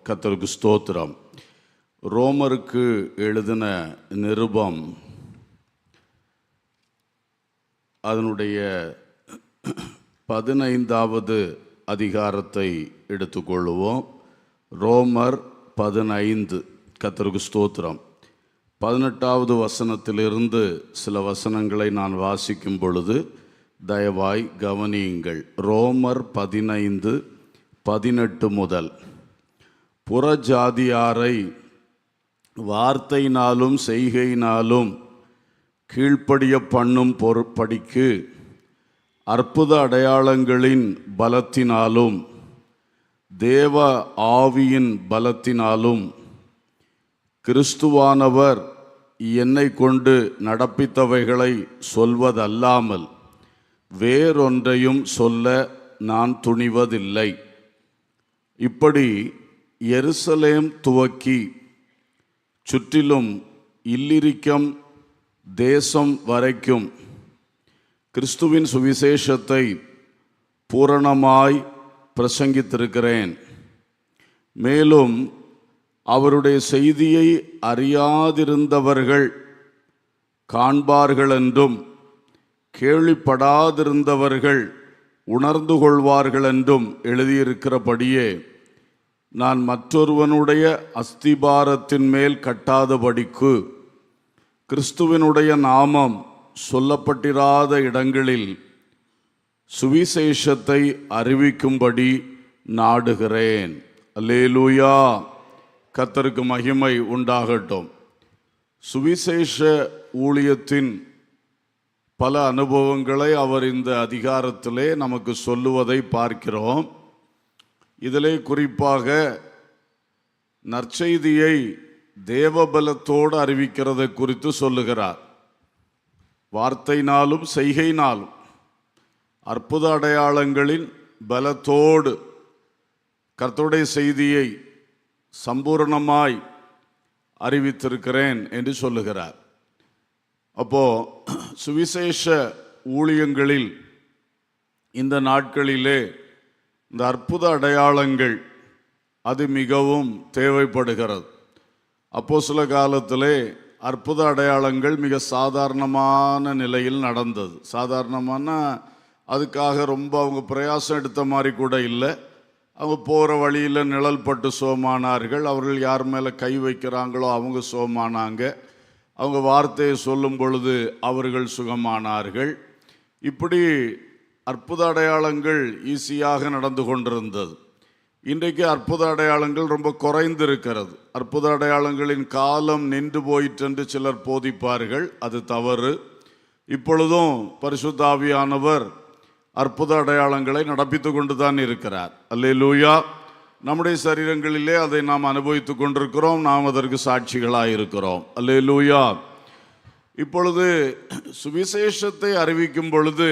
கர்த்தருக்கு ஸ்தோத்திரம். ரோமருக்கு எழுதின நிருபம் அதனுடைய 15வது அதிகாரத்தை எடுத்துக்கொள்வோம். ரோமர் 15. கர்த்தருக்கு ஸ்தோத்திரம். 18வது வசனத்திலிருந்து சில வசனங்களை நான் வாசிக்கும் பொழுது தயவாய் கவனியுங்கள். ரோமர் 15:18 முதல். புறஜாதியாரை வார்த்தையினாலும் செய்கையினாலும் கீழ்ப்படிய பண்ணும் பொறுப்படிக்கு அற்புத அடையாளங்களின் பலத்தினாலும் தேவ ஆவியின் பலத்தினாலும் கிறிஸ்துவானவர் என்னை கொண்டு நடப்பித்தவைகளை சொல்வதல்லாமல் வேறொன்றையும் சொல்ல நான் துணிவதில்லை. இப்படி எருசலேம் துவக்கி சுற்றிலும் இல்லிரிக்கம் தேசம் வரைக்கும் கிறிஸ்துவின் சுவிசேஷத்தை பூரணமாய் பிரசங்கித்திருக்கிறேன். மேலும் அவருடைய செய்தியை அறியாதிருந்தவர்கள் காண்பார்கள் என்றும் கேள்விப்படாதிருந்தவர்கள் உணர்ந்து கொள்வார்கள் என்றும் எழுதியிருக்கிறபடியே நான் மற்றொருவனுடைய அஸ்திபாரத்தின் மேல் கட்டாதபடிக்கு கிறிஸ்துவினுடைய நாமம் சொல்லப்பட்டிராத இடங்களில் சுவிசேஷத்தை அறிவிக்கும்படி நாடுகிறேன். அல்லேலூயா, கர்த்தருக்கு மகிமை உண்டாகட்டும். சுவிசேஷ ஊழியத்தின் பல அனுபவங்களை அவர் இந்த அதிகாரத்திலே நமக்கு சொல்லுவதை பார்க்கிறோம். இதிலே குறிப்பாக நற்செய்தியை தேவபலத்தோடு அறிவிக்கிறதை குறித்து சொல்லுகிறார். வார்த்தையினாலும் செய்கையினாலும் அற்புத அடையாளங்களின் பலத்தோடு கர்த்தருடைய செய்தியை சம்பூர்ணமாய் அறிவித்திருக்கிறேன் என்று சொல்லுகிறார். அப்போ சுவிசேஷ ஊழியங்களில் இந்த நாட்களிலே இந்த அற்புத அடையாளங்கள் அது மிகவும் தேவைப்படுகிறது. அப்போஸ்தல காலத்திலே அற்புத அடையாளங்கள் மிக சாதாரணமான நிலையில் நடந்தது. சாதாரணமான அதுக்காக ரொம்ப அவங்க பிரயாசம் எடுத்த மாதிரி கூட இல்லை. அவங்க போகிற வழியில் நிழல் பட்டு சோமானார்கள். அவர்கள் யார் மேலே கை வைக்கிறாங்களோ அவங்க சோமானாங்க. அவங்க வார்த்தையை சொல்லும் பொழுது அவர்கள் சுகமானார்கள். இப்படி அற்புத அடையாளங்கள் ஈஸியாக நடந்து கொண்டிருந்தது. இன்றைக்கு அற்புத அடையாளங்கள் ரொம்ப குறைந்திருக்கிறது. அற்புத அடையாளங்களின் காலம் நின்று போயிற்றென்று சிலர் போதிப்பார்கள். அது தவறு. இப்பொழுதும் பரிசுத்த ஆவியானவர் அற்புத அடையாளங்களை நடப்பித்து கொண்டு தான் இருக்கிறார். அல்லேலூயா. நம்முடைய சரீரங்களிலே அதை நாம் அனுபவித்து கொண்டிருக்கிறோம். நாம் அதற்கு சாட்சிகளாக இருக்கிறோம். அல்லேலூயா. இப்பொழுது சுவிசேஷத்தை அறிவிக்கும் பொழுது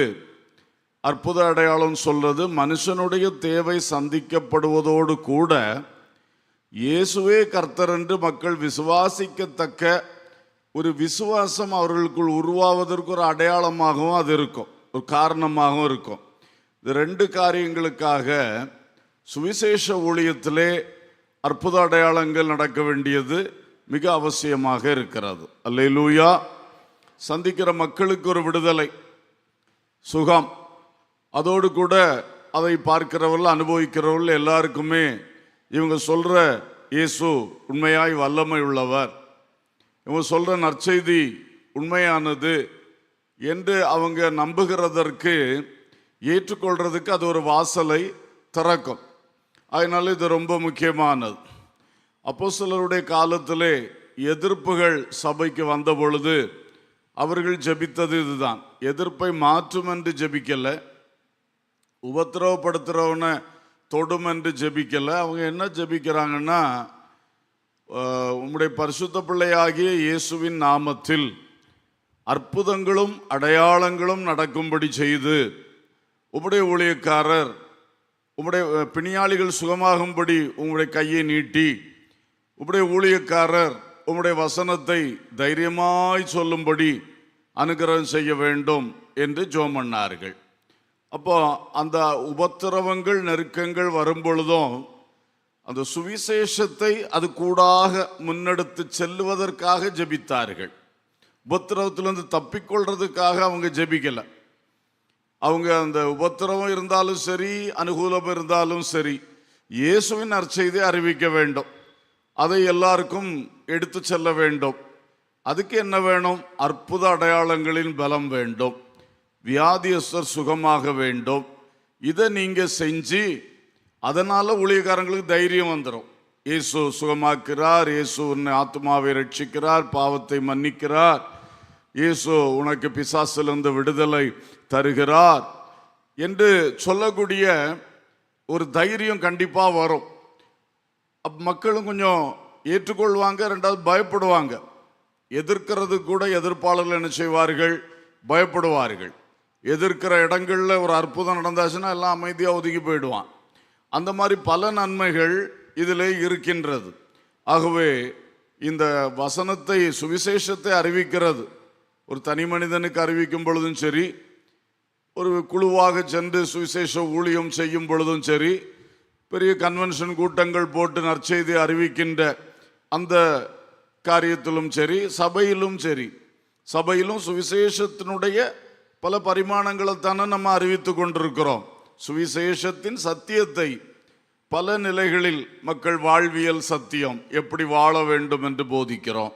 அற்புத அடையாளம் சொல்றது மனுஷனுடைய தேவை சந்திக்கப்படுவதோடு கூட இயேசுவே கர்த்தர் என்று மக்கள் விசுவாசிக்கத்தக்க ஒரு விசுவாசம் அவர்களுக்குள் உருவாவதற்கு ஒரு அடையாளமாகவும் அது இருக்கும், ஒரு காரணமாகவும் இருக்கும். இது ரெண்டு காரியங்களுக்காக சுவிசேஷ ஊழியத்திலே அற்புத அடையாளங்கள் நடக்க வேண்டியது மிக அவசியமாக இருக்கிறது. அல்லேலூயா. சந்திக்கிற மக்களுக்கு ஒரு விடுதலை, சுகம், அதோடு கூட அதை பார்க்கிறவர்கள் அனுபவிக்கிறவர்கள் எல்லாருக்குமே இவங்க சொல்கிற இயேசு உண்மையாய் வல்லமை உள்ளவர், இவங்க சொல்கிற நற்செய்தி உண்மையானது என்று அவங்க நம்புகிறதற்கு ஏற்றுக்கொள்றதுக்கு அது ஒரு வாசலை திறக்கும். அதனால இது ரொம்ப முக்கியமானது. அப்போஸ்தலருடைய காலத்திலே எதிர்ப்புகள் சபைக்கு வந்த பொழுது அவர்கள் ஜெபித்தது இதுதான். எதிர்ப்பை மாற்றும் என்று ஜெபிக்கல, உபத்திரவப்படுத்துகிறவனை தொடும் என்று ஜெபிக்கல. அவங்க என்ன ஜெபிக்கிறாங்கன்னா, உம்முடைய பரிசுத்த பிள்ளையாகிய இயேசுவின் நாமத்தில் அற்புதங்களும் அடையாளங்களும் நடக்கும்படி செய்து உம்முடைய ஊழியக்காரர் உம்முடைய பிணியாளிகள் சுகமாகும்படி உம்முடைய கையை நீட்டி உம்முடைய ஊழியக்காரர் உம்முடைய வசனத்தை தைரியமாய் சொல்லும்படி அனுகிரகம் செய்ய வேண்டும் என்று ஜெபம் பண்ணார்கள். அப்போ அந்த உபத்திரவங்கள் நெருக்கங்கள் வரும்பொழுதும் அந்த சுவிசேஷத்தை அது கூடாக முன்னெடுத்து செல்லுவதற்காக ஜெபித்தார்கள். உபத்திரவத்திலிருந்து தப்பிக்கொள்றதுக்காக அவங்க ஜெபிக்கல. அவங்க அந்த உபத்திரவம் இருந்தாலும் சரி, அனுகூலம் இருந்தாலும் சரி, இயேசுவின் நற்செய்தி அறிவிக்க வேண்டும், அதை எல்லாருக்கும் எடுத்து செல்ல வேண்டும். அதுக்கு என்ன வேணும்? அற்புத அடையாளங்களின் பலம் வேண்டும், வியாதியஸ்தர் சுகமாக வேண்டும். இதை நீங்க செஞ்சு அதனால ஊழியக்காரங்களுக்கு தைரியம் வந்துடும். இயேசு சுகமாக்குறார், இயேசு உன்னை ஆத்மாவை ரட்சிக்கிறார், பாவத்தை மன்னிக்கிறார், இயேசு உனக்கு பிசாசிலிருந்து விடுதலை தருகிறார் என்று சொல்லக்கூடிய ஒரு தைரியம் கண்டிப்பா வரும். மக்களும் கொஞ்சம் ஏற்றுக்கொள்வாங்க. ரெண்டாவது பயப்படுவாங்க. எதிர்க்கிறது கூட எதிர்ப்பாளர்கள் என்ன செய்வார்கள்? பயப்படுவார்கள். எதிர்க்கிற இடங்கள்ல ஒரு அற்புதம் நடந்தாச்சுன்னா எல்லாம் அமைதியா ஒதுங்கி போயிடுவான். அந்த மாதிரி பல நன்மைகள் இதில் இருக்கின்றது. ஆகவே இந்த வசனத்தை, சுவிசேஷத்தை அறிவிக்கிறது ஒரு தனி மனிதனுக்கு அறிவிக்கும் பொழுதும் சரி, ஒரு குழுவாக சென்று சுவிசேஷ ஊழியம் செய்யும் பொழுதும் சரி, பெரிய கன்வென்ஷன் கூட்டங்கள் போட்டு நற்செய்தி அறிவிக்கின்ற அந்த காரியத்திலும் சரி, சபையிலும் சரி, சபையிலும் சுவிசேஷத்தினுடைய பல பரிமாணங்களைத்தானே நம்ம அறிவித்து கொண்டிருக்கிறோம். சுவிசேஷத்தின் சத்தியத்தை பல நிலைகளில் மக்கள் வாழ்வியல் சத்தியம் எப்படி வாழ வேண்டும் என்று போதிக்கிறோம்.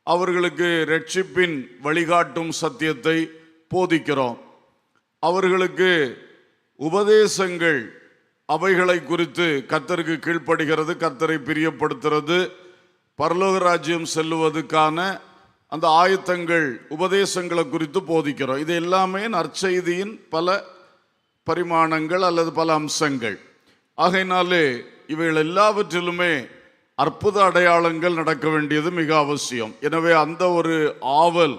அவர்களுக்கு ரட்சிப்பின் வழிகாட்டும் சத்தியத்தை போதிக்கிறோம். அவர்களுக்கு உபதேசங்கள், அவைகளை குறித்து கர்த்தருக்கு கீழ்ப்படுகிறது, கர்த்தரை பிரியப்படுத்துறது, பரலோக ராஜ்யம் செல்லுவதற்கான அந்த ஆயத்தங்கள், உபதேசங்களை குறித்து போதிக்கிறோம். இது எல்லாமே நற்செய்தியின் பல பரிமாணங்கள் அல்லது பல அம்சங்கள். ஆகையினாலே இவைகள் எல்லாவற்றிலுமே அற்புத அடையாளங்கள் நடக்க வேண்டியது மிக அவசியம். எனவே அந்த ஒரு ஆவல்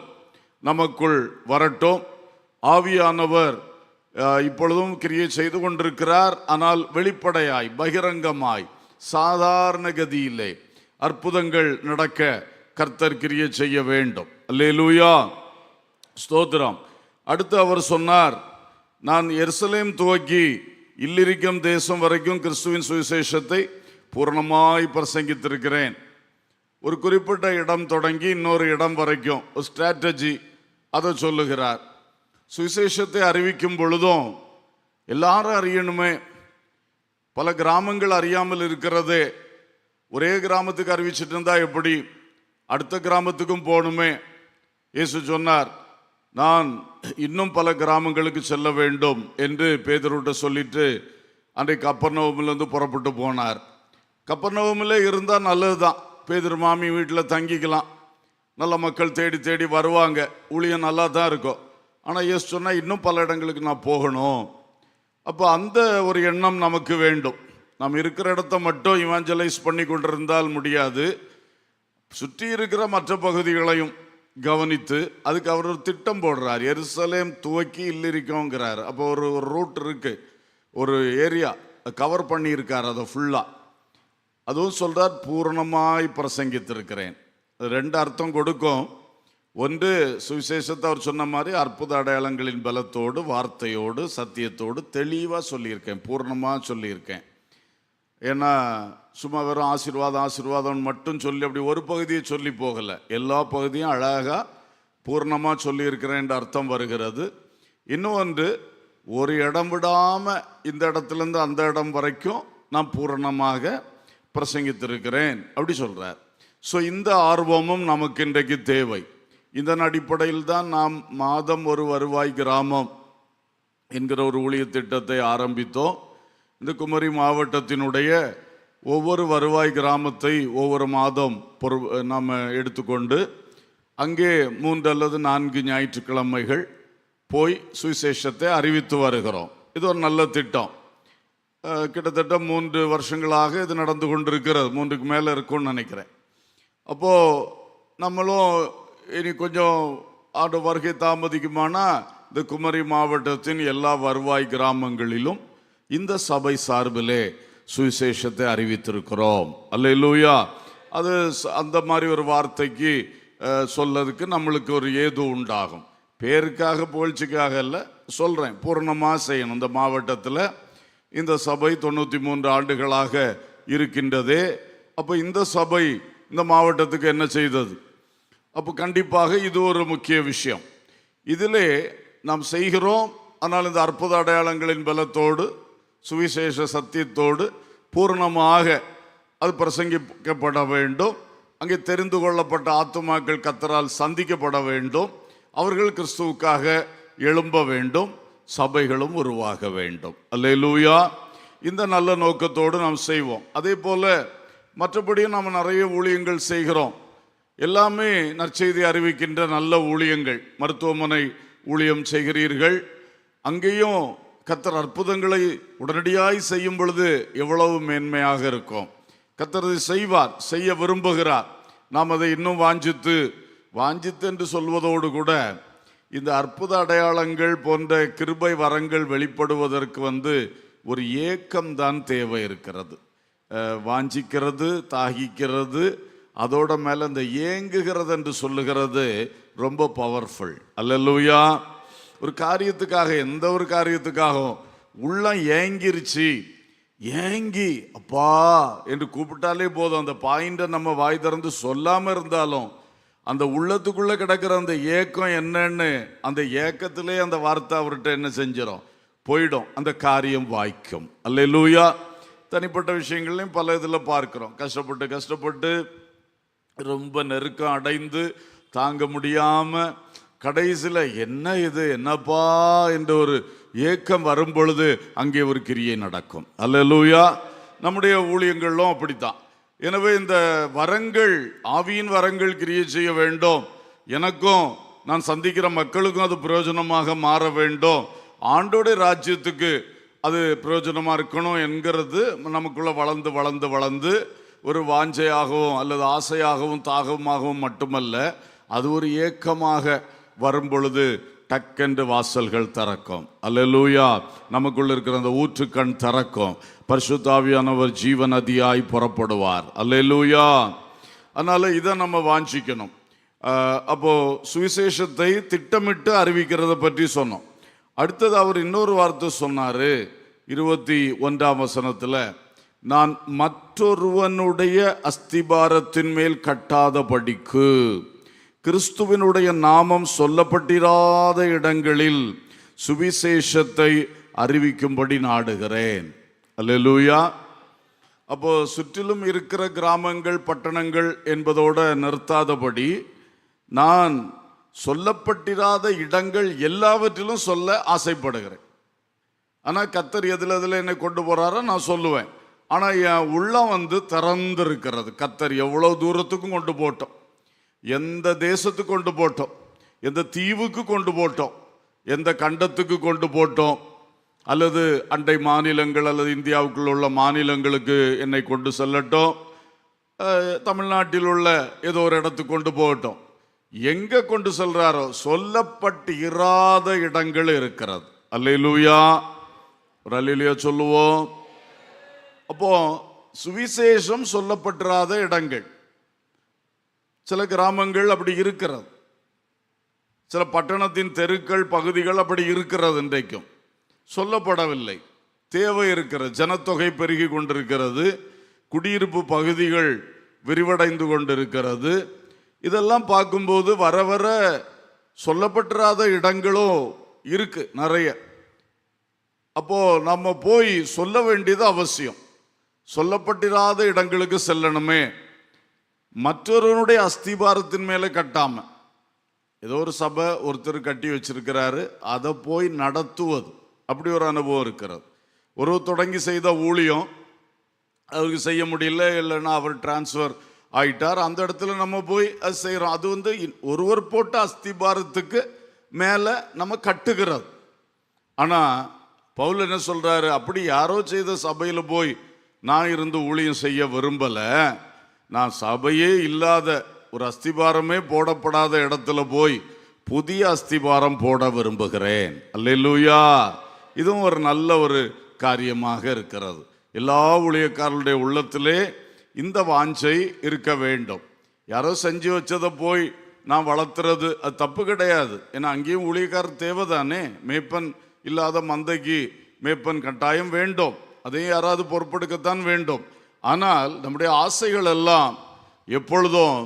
நமக்குள் வரட்டும். ஆவியானவர் இப்பொழுதும் கிரியை செய்து கொண்டிருக்கிறார். ஆனால் வெளிப்படையாய், பகிரங்கமாய், சாதாரண கதியிலே அற்புதங்கள் நடக்க கர்த்தர் கிரியை செய்ய வேண்டும். அல்லேலூயா, ஸ்தோத்திரம். அடுத்து அவர் சொன்னார், நான் எருசலேம் துவக்கி இல்லிரிக்கம் தேசம் வரைக்கும் கிறிஸ்துவின் சுவிசேஷத்தை பூரணமாய் பிரசங்கித்திருக்கிறேன். ஒரு குறிப்பிட்ட இடம் தொடங்கி இன்னொரு இடம் வரைக்கும் ஒரு ஸ்ட்ராட்டஜி, அதை சொல்லுகிறார். சுவிசேஷத்தை அறிவிக்கும் பொழுதும் எல்லாரும் அறியணுமே. பல கிராமங்கள் அறியாமல் இருக்கிறதே. ஒரே கிராமத்துக்கு அறிவிச்சிட்டு இருந்தா எப்படி? அடுத்த கிராமத்துக்கும் போகணுமே. இயேசு சொன்னார், நான் இன்னும் பல கிராமங்களுக்கு செல்ல வேண்டும் என்று பேதுருவிட்ட சொல்லிட்டு அன்றைக்கு கப்பர்நகூமிலிருந்து புறப்பட்டு போனார். கப்பர்நகூமில் இருந்தால் நல்லது தான். பேதுரு மாமி வீட்டில் தங்கிக்கலாம், நல்ல மக்கள் தேடி தேடி வருவாங்க, ஊழியம் நல்லா தான் இருக்கும். ஆனால் இயேசு சொன்னால் இன்னும் பல இடங்களுக்கு நான் போகணும். அப்போ அந்த ஒரு எண்ணம் நமக்கு வேண்டும். நாம் இருக்கிற இடத்த மட்டும் இவாஞ்சலைஸ் பண்ணி கொண்டிருந்தால் முடியாது. சுற்றி இருக்கிற மற்ற பகுதிகளையும் கவனித்து அதுக்கு அவர் ஒரு திட்டம் போடுறார். எருசலேம் துவக்கி இல்லிரிக்கோங்கிறார். அப்போ ஒரு ரூட் இருக்கு, ஒரு ஏரியா கவர் பண்ணியிருக்கார் அதை ஃபுல்லாக. அதுவும் சொல்றார், பூரணமாய் பிரசங்கித்திருக்கிறேன். ரெண்டு அர்த்தம் கொடுக்கும். ஒன்று, சுவிசேஷத்தை அவர் சொன்ன மாதிரி அற்புத அடையாளங்களின் பலத்தோடு, வார்த்தையோடு, சத்தியத்தோடு தெளிவாக சொல்லியிருக்கேன், பூர்ணமாக சொல்லியிருக்கேன். ஏன்னா சும்மா வெறும் ஆசீர்வாதம் ஆசீர்வாதம் மட்டும் சொல்லி அப்படி ஒரு பகுதியை சொல்லி போகலை, எல்லா பகுதியும் அழகாக பூர்ணமாக சொல்லியிருக்கிறேன் அர்த்தம் வருகிறது. இன்னொன்று, ஒரு இடம் விடாமல் இந்த இடத்துலேருந்து அந்த இடம் வரைக்கும் நான் பூரணமாக பிரசங்கித்திருக்கிறேன் அப்படி சொல்கிறார். ஸோ இந்த ஆர்வமும் நமக்கு இன்றைக்கு தேவை. இதன் அடிப்படையில் தான் நாம் மாதம் ஒரு வருவாய் கிராமம் என்கிற ஒரு ஊழிய திட்டத்தை ஆரம்பித்தோம். இந்த குமரி மாவட்டத்தினுடைய ஒவ்வொரு வருவாய் கிராமத்தை ஒவ்வொரு மாதம் நாம் எடுத்துக்கொண்டு அங்கே 3 அல்லது 4 ஞாயிற்றுக்கிழமைகள் போய் சுவிசேஷத்தை அறிவித்து வருகிறோம். இது ஒரு நல்ல திட்டம். கிட்டத்தட்ட 3 வருஷங்களாக இது நடந்து கொண்டிருக்கிறது. 3க்கு மேலே இருக்கும்னு நினைக்கிறேன். அப்போது நம்மளும் இனி கொஞ்சம் ஆண்டு வருகை தாமதிக்குமானா இந்த குமரி மாவட்டத்தின் எல்லா வருவாய் கிராமங்களிலும் இந்த சபை சார்பிலே சுவிசேஷத்தை அறிவித்திருக்கிறோம். அல்லேலூயா. அது அந்த மாதிரி ஒரு வார்த்தைக்கு சொல்லதுக்கு நம்மளுக்கு ஒரு ஏது உண்டாகும். பேருக்காக புகழ்ச்சிக்காக இல்லை, சொல்கிறேன், பூர்ணமாக செய்யணும். இந்த மாவட்டத்தில் இந்த சபை 93 ஆண்டுகளாக இருக்கின்றதே. அப்போ இந்த சபை இந்த மாவட்டத்துக்கு என்ன செய்தது? அப்போ கண்டிப்பாக இது ஒரு முக்கிய விஷயம். இதிலே நாம் செய்கிறோம். ஆனால் இந்த அற்புத அடையாளங்களின் பலத்தோடு சுவிசேஷ சத்தியத்தோடு பூர்ணமாக அது பிரசங்கிக்கப்பட வேண்டும். அங்கே தெரிந்து கொள்ளப்பட்ட ஆத்துமாக்கள் கர்த்தரால் சந்திக்கப்பட வேண்டும். அவர்கள் கிறிஸ்துவுக்காக எழும்ப வேண்டும். சபைகளும் உருவாக வேண்டும். அல்லேலூயா. இந்த நல்ல நோக்கத்தோடு நாம் செய்வோம். அதே போல மற்றபடியும் நாம் நிறைய ஊழியங்கள் செய்கிறோம். எல்லாமே நற்செய்தி அறிவிக்கின்ற நல்ல ஊழியங்கள். மருத்துவமனை ஊழியம் செய்கிறீர்கள். அங்கேயும் கர்த்தர் அற்புதங்களை உடனடியாய் செய்யும் பொழுது எவ்வளவு மேன்மையாக இருக்கும். கர்த்தர் அதை செய்வார், செய்ய விரும்புகிறார். நாம் அதை இன்னும் வாஞ்சித்து என்று சொல்வதோடு கூட இந்த அற்புத அடையாளங்கள் போன்ற கிருபை வரங்கள் வெளிப்படுவதற்கு ஒரு ஏக்கம்தான் தேவை இருக்கிறது. வாஞ்சிக்கிறது, தாகிக்கிறது, அதோட மேல இந்த ஏங்குகிறது என்று சொல்லுகிறது ரொம்ப பவர்ஃபுல். அல்லேலூயா. ஒரு காரியத்துக்காக, எந்த ஒரு காரியத்துக்காகவும் உள்ளம் ஏங்கிருச்சு, ஏங்கி அப்பா என்று கூப்பிட்டாலே போதும். அந்த பாயிண்ட நம்ம வாய் திறந்து சொல்லாம இருந்தாலும் அந்த உள்ளத்துக்குள்ள கிடக்கிற அந்த ஏக்கம் என்னன்னு அந்த ஏக்கத்திலே அந்த வார்த்தை அவர்கிட்ட என்ன செஞ்சிடும், போயிடும். அந்த காரியம் வாய்க்கும். அல்லேலூயா. தனிப்பட்ட விஷயங்களையும் பல இதில் பார்க்கிறோம். கஷ்டப்பட்டு ரொம்ப நெருக்கம் அடைந்து தாங்க முடியாம கடைசியில் என்ன இது என்னப்பா என்ற ஒரு ஏக்கம் வரும் பொழுது அங்கே ஒரு கிரியை நடக்கும். அல்லேலூயா. நம்முடைய ஊழியங்களும் அப்படித்தான். எனவே இந்த வரங்கள், ஆவியின் வரங்கள் கிரியை செய்ய வேண்டும். எனக்கும் நான் சந்திக்கிற மக்களுக்கும் அது பிரயோஜனமாக மாற வேண்டும். ஆண்டோடைய ராஜ்யத்துக்கு அது பிரயோஜனமாக இருக்கணும் என்கிறது நமக்குள்ள வளர்ந்து வளர்ந்து வளர்ந்து ஒரு வாஞ்சையாகவும் அல்லது ஆசையாகவும் தாகமாகவும் மட்டுமல்ல, அது ஒரு ஏக்கமாக வரும் பொழுது டக்கென்று வாசல்கள் திறக்கும். அல்லேலூயா. நமக்குள்ள இருக்கிற அந்த ஊற்றுக்கண் திறக்கும். பரிசுத்த ஆவியானவர் ஜீவ நதியாய் புறப்படுவார். அல்லேலூயா. அதனால இதை நம்ம வாஞ்சிக்கணும். அப்போ சுவிசேஷத்தை திட்டமிட்டு அறிவிக்கிறத பற்றி சொன்னோம். அடுத்தது அவர் இன்னொரு வார்த்தை சொன்னாரு 21ஆம் வசனத்துல, நான் மற்றொருவனுடைய அஸ்திபாரத்தின் மேல் கட்டாதபடிக்கு கிறிஸ்துவினுடைய நாமம் சொல்லப்பட்டிராத இடங்களில் சுவிசேஷத்தை அறிவிக்கும்படி நாடுகிறேன். அல்லேலூயா. அப்போ சுற்றிலும் இருக்கிற கிராமங்கள் பட்டணங்கள் என்பதோட நிறுத்தாதபடி நான் சொல்லப்பட்டிராத இடங்கள் எல்லாவற்றிலும் சொல்ல ஆசைப்படுகிறேன். ஆனால் கர்த்தர் எதில் என்னை கொண்டு போறாரோ நான் சொல்லுவேன். ஆனால் என் உள்ளம் திறந்திருக்கிறது. கர்த்தர் எவ்வளவு தூரத்துக்கும் கொண்டு போட்டோம், எந்த தேசத்துக்கு கொண்டு போட்டோம், எந்த தீவுக்கு கொண்டு போட்டோம், எந்த கண்டத்துக்கு கொண்டு போட்டோம், அல்லது அண்டை மாநிலங்கள் அல்லது இந்தியாவுக்குள்ள உள்ள மாநிலங்களுக்கு என்னை கொண்டு செல்லட்டும், தமிழ்நாட்டில் உள்ள ஏதோ ஒரு இடத்துக்கு கொண்டு போகட்டும், எங்க கொண்டு செல்றாரோ சொல்லப்பட்டு இராத இடங்கள் இருக்கிறது. அல்லேலூயா. ஒரு அல்லேலூயா சொல்லுவோம். அப்போ சுவிசேஷம் சொல்லப்பட்டிராத இடங்கள், சில கிராமங்கள் அப்படி இருக்கிறது, சில பட்டணத்தின் தெருக்கள் பகுதிகள் அப்படி இருக்கிறது. இன்றைக்கும் சொல்லப்படவில்லை. தேவை இருக்கிறது. ஜனத்தொகை பெருகி கொண்டிருக்கிறது. குடியிருப்பு பகுதிகள் விரிவடைந்து கொண்டிருக்கிறது. இதெல்லாம் பார்க்கும்போது வர வர சொல்லப்பட்டிராத இடங்களும் இருக்கு நிறைய. அப்போ நம்ம போய் சொல்ல வேண்டியது அவசியம். சொல்லப்பட்டிராத இடங்களுக்கு செல்லணுமே. மற்றொருவனுடைய அஸ்திபாரத்தின் மேலே கட்டாம, ஏதோ ஒரு சபை ஒருத்தர் கட்டி வச்சிருக்கிறாரு, அதை போய் நடத்துவது, அப்படி ஒரு அனுபவம் இருக்கிறது. ஒரு தொடங்கி செய்த ஊழியம் அவருக்கு செய்ய முடியல, இல்லைன்னா அவர் டிரான்ஸ்ஃபர் ஆயிட்டார், அந்த இடத்துல நம்ம போய் அது செய்கிறோம். அது ஒருவர் போட்ட அஸ்திபாரத்துக்கு மேலே நம்ம கட்டுகிறது. ஆனால் பவுல் என்ன சொல்றாரு, அப்படி யாரோ செய்த சபையில் போய் நான் இருந்து ஊழியம் செய்ய விரும்பலை. நான் சபையே இல்லாத ஒரு அஸ்திபாரமே போடப்படாத இடத்துல போய் புதிய அஸ்திபாரம் போட விரும்புகிறேன். அல்லேலூயா. இதுவும் ஒரு நல்ல ஒரு காரியமாக இருக்கிறது. எல்லா ஊழியக்காரருடைய உள்ளத்திலே இந்த வாஞ்சை இருக்க வேண்டும். யாரோ செஞ்சு வச்சதை போய் நான் வளர்த்துறது அது தப்பு கிடையாது. ஏன்னா அங்கேயும் ஊழியக்காரர் தேவைதானே. மேய்ப்பன் இல்லாத மந்தைக்கு மேய்ப்பன் கட்டாயம் வேண்டும். அதையும் யாராவது பொறுப்பெடுக்கத்தான் வேண்டும். ஆனால் நம்முடைய ஆசைகள் எல்லாம் எப்பொழுதும்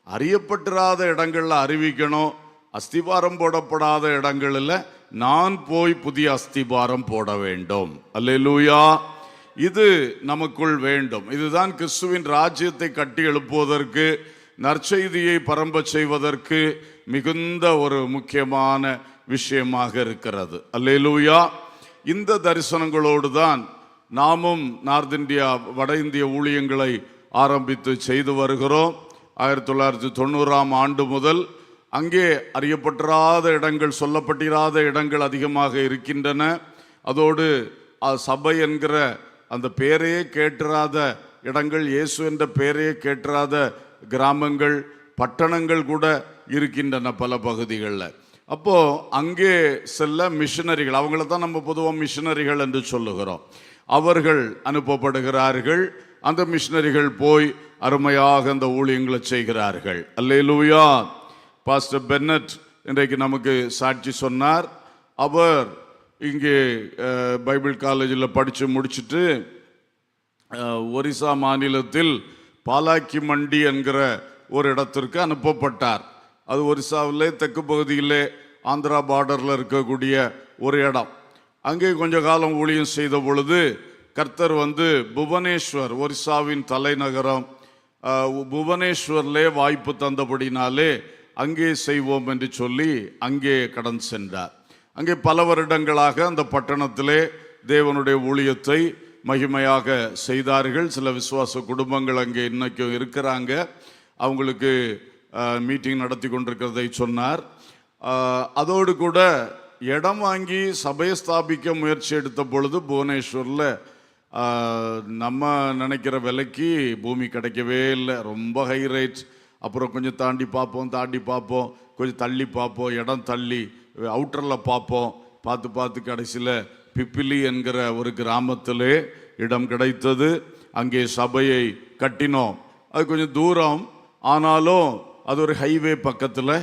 அறியப்பட்டிராத இடங்கள்ல அறிவிக்கணும். அஸ்திபாரம் போடப்படாத இடங்களில் நான் போய் புதிய அஸ்திபாரம் போட வேண்டும். அல்லேலூயா. இது நமக்குள் வேண்டும். இதுதான் கிறிஸ்துவின் ராஜ்யத்தை கட்டி எழுப்புவதற்கு, நற்செய்தியை பரம்ப செய்வதற்கு மிகுந்த ஒரு முக்கியமான விஷயமாக இருக்கிறது. அல்லேலூயா. இந்த தரிசனங்களோடு தான் நாமும் நார்த் இந்தியா, வட இந்திய ஊழியங்களை ஆரம்பித்து செய்து வருகிறோம். 1990ஆம் ஆண்டு முதல் அங்கே அறியப்பட்டிராத இடங்கள், சொல்லப்பட்டிராத இடங்கள் அதிகமாக இருக்கின்றன. அதோடு சபை என்கிற அந்த பேரையே கேட்டிராத இடங்கள், இயேசு என்ற பேரையே கேட்டிராத கிராமங்கள், பட்டணங்கள் கூட இருக்கின்றன பல பகுதிகளில். அப்போ அங்கே செல்ல மிஷனரிகள், அவங்கள தான் நம்ம பொதுவாக மிஷனரிகள் என்று சொல்லுகிறோம், அவர்கள் அனுப்பப்படுகிறார்கள். அந்த மிஷனரிகள் போய் அருமையாக அந்த ஊழியங்களை செய்கிறார்கள். அல்லேலூயா. பாஸ்டர் பென்னட் இன்றைக்கு நமக்கு சாட்சி சொன்னார். அவர் இங்கே பைபிள் காலேஜில் படித்து முடிச்சுட்டு ஒரிசா மாநிலத்தில் பாலாக்கி மண்டி என்கிற ஒரு இடத்திற்கு அனுப்பப்பட்டார். அது ஒரிசாவிலே தெற்கு பகுதியிலே ஆந்திரா பார்டரில் இருக்கக்கூடிய ஒரு இடம். அங்கே கொஞ்ச காலம் ஊழியம் செய்த பொழுது கர்த்தர் புவனேஸ்வர், ஒரிசாவின் தலைநகரம் புவனேஸ்வரிலே வாய்ப்பு தந்தபடினாலே அங்கே செய்வோம் என்று சொல்லி அங்கே கடந்து சென்றார். அங்கே பல வருடங்களாக அந்த பட்டணத்திலே தேவனுடைய ஊழியத்தை மகிமையாக செய்தார்கள். சில விசுவாச குடும்பங்கள் அங்கே இன்னைக்கும் இருக்கிறாங்க. அவங்களுக்கு மீட்டிங் நடத்தி கொண்டிருக்கிறதை சொன்னார். அதோடு கூட இடம் வாங்கி சபையை ஸ்தாபிக்க முயற்சி எடுத்த பொழுது புவனேஸ்வரில் நம்ம நினைக்கிற விலைக்கு பூமி கிடைக்கவே இல்லை. ரொம்ப ஹை ரேட். அப்புறம் கொஞ்சம் தாண்டி பார்ப்போம், கொஞ்சம் தள்ளி பார்ப்போம், இடம் தள்ளி அவுட்டரில் பார்த்து கடைசியில் பிப்பிலி என்கிற ஒரு கிராமத்திலே இடம் கிடைத்தது. அங்கே சபையை கட்டினோம். அது கொஞ்சம் தூரம், ஆனாலும் அது ஒரு ஹைவே பக்கத்தில்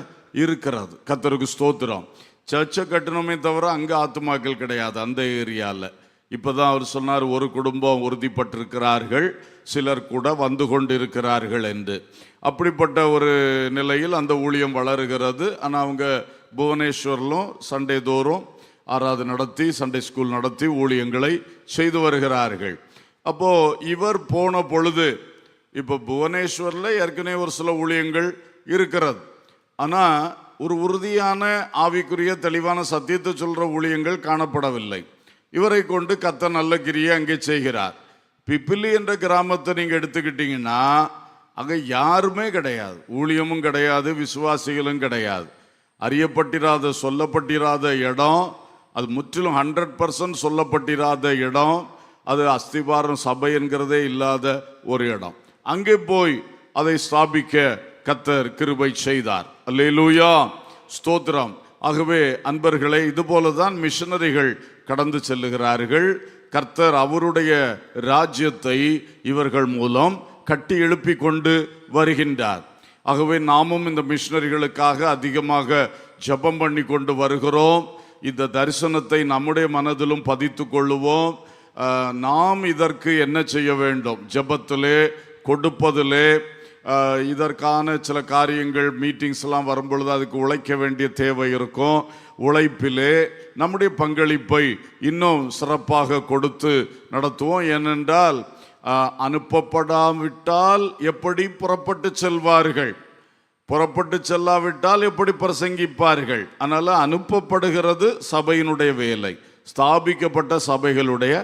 இருக்கிறது. கர்த்தருக்கு ஸ்தோத்திரம். சர்ச்சை கட்டணுமே தவிர அங்கே ஆத்துமாக்கள் கிடையாது அந்த ஏரியாவில். இப்போதான் அவர் சொன்னார், ஒரு குடும்பம் உறுதிப்பட்டிருக்கிறார்கள், சிலர் கூட வந்து கொண்டு இருக்கிறார்கள் என்று. அப்படிப்பட்ட ஒரு நிலையில் அந்த ஊழியம் வளருகிறது. ஆனால் அவங்க புவனேஸ்வரிலும் சண்டே தோறும் ஆராதனை நடத்தி, சண்டே ஸ்கூல் நடத்தி ஊழியங்களை செய்து வருகிறார்கள். அப்போது இவர் போன பொழுது, இப்போ புவனேஸ்வரில் ஏற்கனவே ஒரு சில ஊழியங்கள் இருக்கிறது. ஆனால் ஒரு உறுதியான ஆவிக்குரிய தெளிவான சத்தியத்தை சொல்கிற ஊழியங்கள் காணப்படவில்லை. இவரை கொண்டு கர்த்தர் நல்ல கிரியை அங்கே செய்கிறார். பிப்பிலி என்ற கிராமத்தை நீங்கள் எடுத்துக்கிட்டீங்கன்னா அங்கே யாருமே கிடையாது, ஊழியமும் கிடையாது, விசுவாசிகளும் கிடையாது. அறியப்பட்டிராத, சொல்லப்பட்டிராத இடம். அது முற்றிலும் 100% சொல்லப்பட்டிராத இடம். அது அஸ்திபாரம் சபை என்கிறதே இல்லாத ஒரு இடம். அங்கே போய் அதை ஸ்தாபிக்க கர்த்தர் கிருபை செய்தார். அல்லேலூயா, ஸ்தோத்திரம். ஆகவே அன்பர்களே, இதுபோலதான் மிஷனரிகள் கடந்து செல்லுகிறார்கள். கர்த்தர் அவருடைய ராஜ்யத்தை இவர்கள் மூலம் கட்டி எழுப்பி கொண்டு வருகின்றார். ஆகவே நாமும் இந்த மிஷனரிகளுக்காக அதிகமாக ஜெபம் பண்ணி கொண்டு வருகிறோம். இந்த தரிசனத்தை நம்முடைய மனதிலும் பதித்து கொள்ளுவோம். நாம் இதற்கு என்ன செய்ய வேண்டும்? ஜெபத்திலே, கொடுப்பதிலே, இதற்கான சில காரியங்கள், மீட்டிங்ஸ் எல்லாம் வரும்பொழுது அதுக்கு உழைக்க வேண்டிய தேவை இருக்கும். உழைப்பிலே நம்முடைய பங்களிப்பை இன்னும் சிறப்பாக கொடுத்து நடத்துவோம். ஏனென்றால் அனுப்பப்படாவிட்டால் எப்படி புறப்பட்டு செல்வார்கள்? புறப்பட்டு செல்லாவிட்டால் எப்படி பிரசங்கிப்பார்கள்? அதனால் அனுப்பப்படுகிறது சபையினுடைய வேலை, ஸ்தாபிக்கப்பட்ட சபைகளுடைய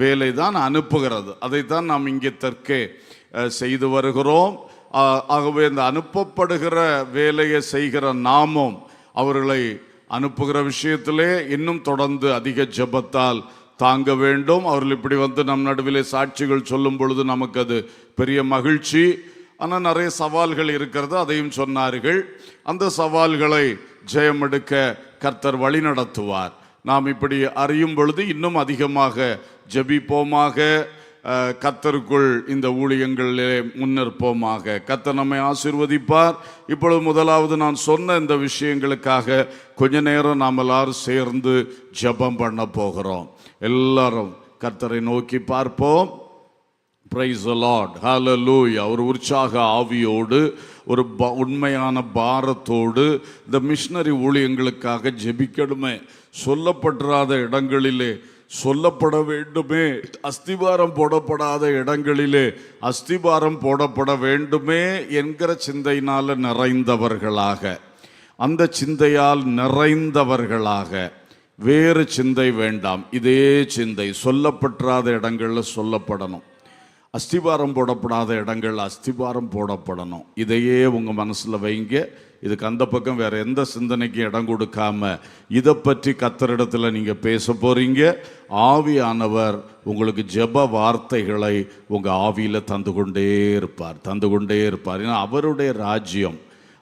வேலை தான் அனுப்புகிறது. அதைத்தான் நாம் இங்கே தெற்கே செய்து வருகிறோம். ஆகவே இந்த அனுப்பப்படுகிற வேலையை செய்கிற நாமும் அவர்களை அனுப்புகிற விஷயத்திலே இன்னும் தொடர்ந்து அதிக ஜெபத்தால் தாங்க வேண்டும். அவர்கள் இப்படி நம் நடுவிலே சாட்சிகள் சொல்லும் பொழுது நமக்கு அது பெரிய மகிழ்ச்சி. ஆனால் நிறைய சவால்கள் இருக்கிறது, அதையும் சொன்னார்கள். அந்த சவால்களை ஜெயம் எடுக்க கர்த்தர் வழி நடத்துவார். நாம் இப்படி அறியும் பொழுது இன்னும் அதிகமாக ஜெபிப்போமாக, கர்த்தருக்குள் இந்த ஊழியங்களிலே முன்னிற்போமாக. கர்த்தர் நம்மை ஆசீர்வதிப்பார். இப்பொழுது முதலாவது நான் சொன்ன இந்த விஷயங்களுக்காக கொஞ்ச நேரம் நாம் எல்லாரும் சேர்ந்து ஜெபம் பண்ண போகிறோம். எல்லாரும் கர்த்தரை நோக்கி பார்ப்போம். பிரைஸ் தி லார்ட், ஹல்லேலூயா. ஒரு உற்சாக ஆவியோடு, ஒரு உண்மையான பாரத்தோடு இந்த மிஷனரி ஊழியங்களுக்காக ஜெபிக்கணுமே. சொல்லப்படாத இடங்களிலே சொல்லப்பட வேண்டுமே, அஸ்திபாரம் போடப்படாத இடங்களிலே அஸ்திபாரம் போடப்பட வேண்டுமே என்கிற சிந்தையினால் நிறைந்தவர்களாக, அந்த சிந்தையால் நிறைந்தவர்களாக, வேறு சிந்தை வேண்டாம். இதே சிந்தை சொல்லப்படாத இடங்களில் சொல்லப்படணும், அஸ்திபாரம் போடப்படாத இடங்கள் அஸ்திபாரம் போடப்படணும். இதையே உங்கள் மனசில் வைங்க. இதுக்கு அந்த பக்கம் வேறு எந்த சிந்தனைக்கு இடம் கொடுக்காம இதை பற்றி கர்த்தரிடத்தில் நீங்கள் பேச போகிறீங்க. ஆவியானவர் உங்களுக்கு ஜெப வார்த்தைகளை உங்கள் ஆவியில் தந்து கொண்டே இருப்பார். ஏன்னா அவருடைய ராஜ்யம்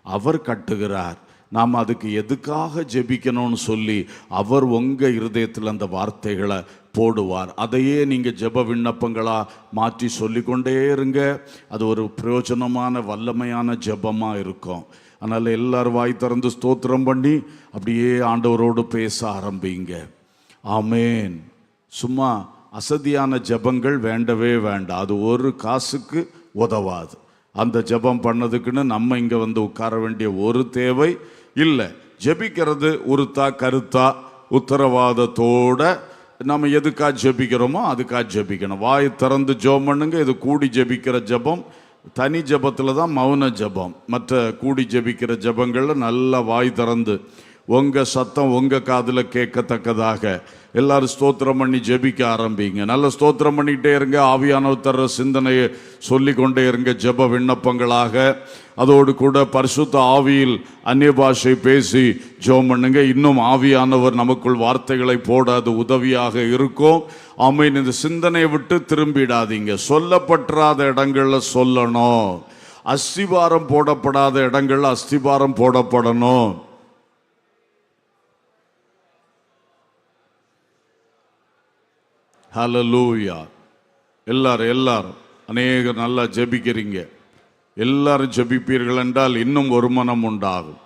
அவர் கட்டுகிறார். நாம் அதுக்கு எதுக்காக ஜெபிக்கணும்னு சொல்லி அவர் உங்கள் இருதயத்தில் அந்த வார்த்தைகளை போடுவார். அதையே நீங்கள் ஜெப விண்ணப்பங்களாக மாற்றி சொல்லிக்கொண்டே இருங்க. அது ஒரு பிரயோஜனமான வல்லமையான ஜெபமாக இருக்கும். அதனால் எல்லாரும் வாய் திறந்து ஸ்தோத்திரம் பண்ணி அப்படியே ஆண்டவரோடு பேச ஆரம்பிங்க. ஆமேன். சும்மா அசதியான ஜெபங்கள் வேண்டவே வேண்டாம். அது ஒரு காசுக்கு உதவாது. அந்த ஜெபம் பண்ணதுக்குன்னு நம்ம இங்கே வந்து உட்கார வேண்டிய ஒரு தேவை இல்லை. ஜெபிக்கிறது உருத்தா கருத்தா உத்தரவாதத்தோட நம்ம எதுக்காக ஜெபிக்கிறோமோ அதுக்காக ஜெபிக்கணும். வாய் திறந்து ஜெபம் பண்ணுங்க. இது கூடி ஜெபிக்கிற ஜெபம். தனி ஜெபத்தில் தான் மௌன ஜெபம். மற்ற கூடி ஜெபிக்கிற ஜெபங்களில் நல்லா வாய் திறந்து உங்கள் சத்தம் உங்கள் காதில் கேட்கத்தக்கதாக எல்லாரும் ஸ்தோத்திரம் பண்ணி ஜெபிக்க ஆரம்பிங்க. நல்ல ஸ்தோத்திரம் பண்ணிக்கிட்டே இருங்க. ஆவியானவர் தர்ற சிந்தனையை சொல்லி கொண்டே இருங்க ஜெப விண்ணப்பங்களாக. அதோடு கூட பரிசுத்த ஆவியில் அந்நிய பாஷை பேசி ஜெபம் பண்ணுங்க. இன்னும் ஆவியானவர் நமக்குள் வார்த்தைகளை போட அது உதவியாக இருக்கும். ஆமீன். இந்த சிந்தனையை விட்டு திரும்பிடாதீங்க. சொல்லப்படாத இடங்களில் சொல்லணும், அஸ்திபாரம் போடப்படாத இடங்களில் அஸ்திபாரம் போடப்படணும். ஹல்லேலூயா. எல்லாரும் அநேகர் நல்லா ஜெபிக்கிறீங்க. எல்லாரும் ஜெபிப்பீர்கள் என்றால் இன்னும் ஒரு மனம் உண்டாகும்.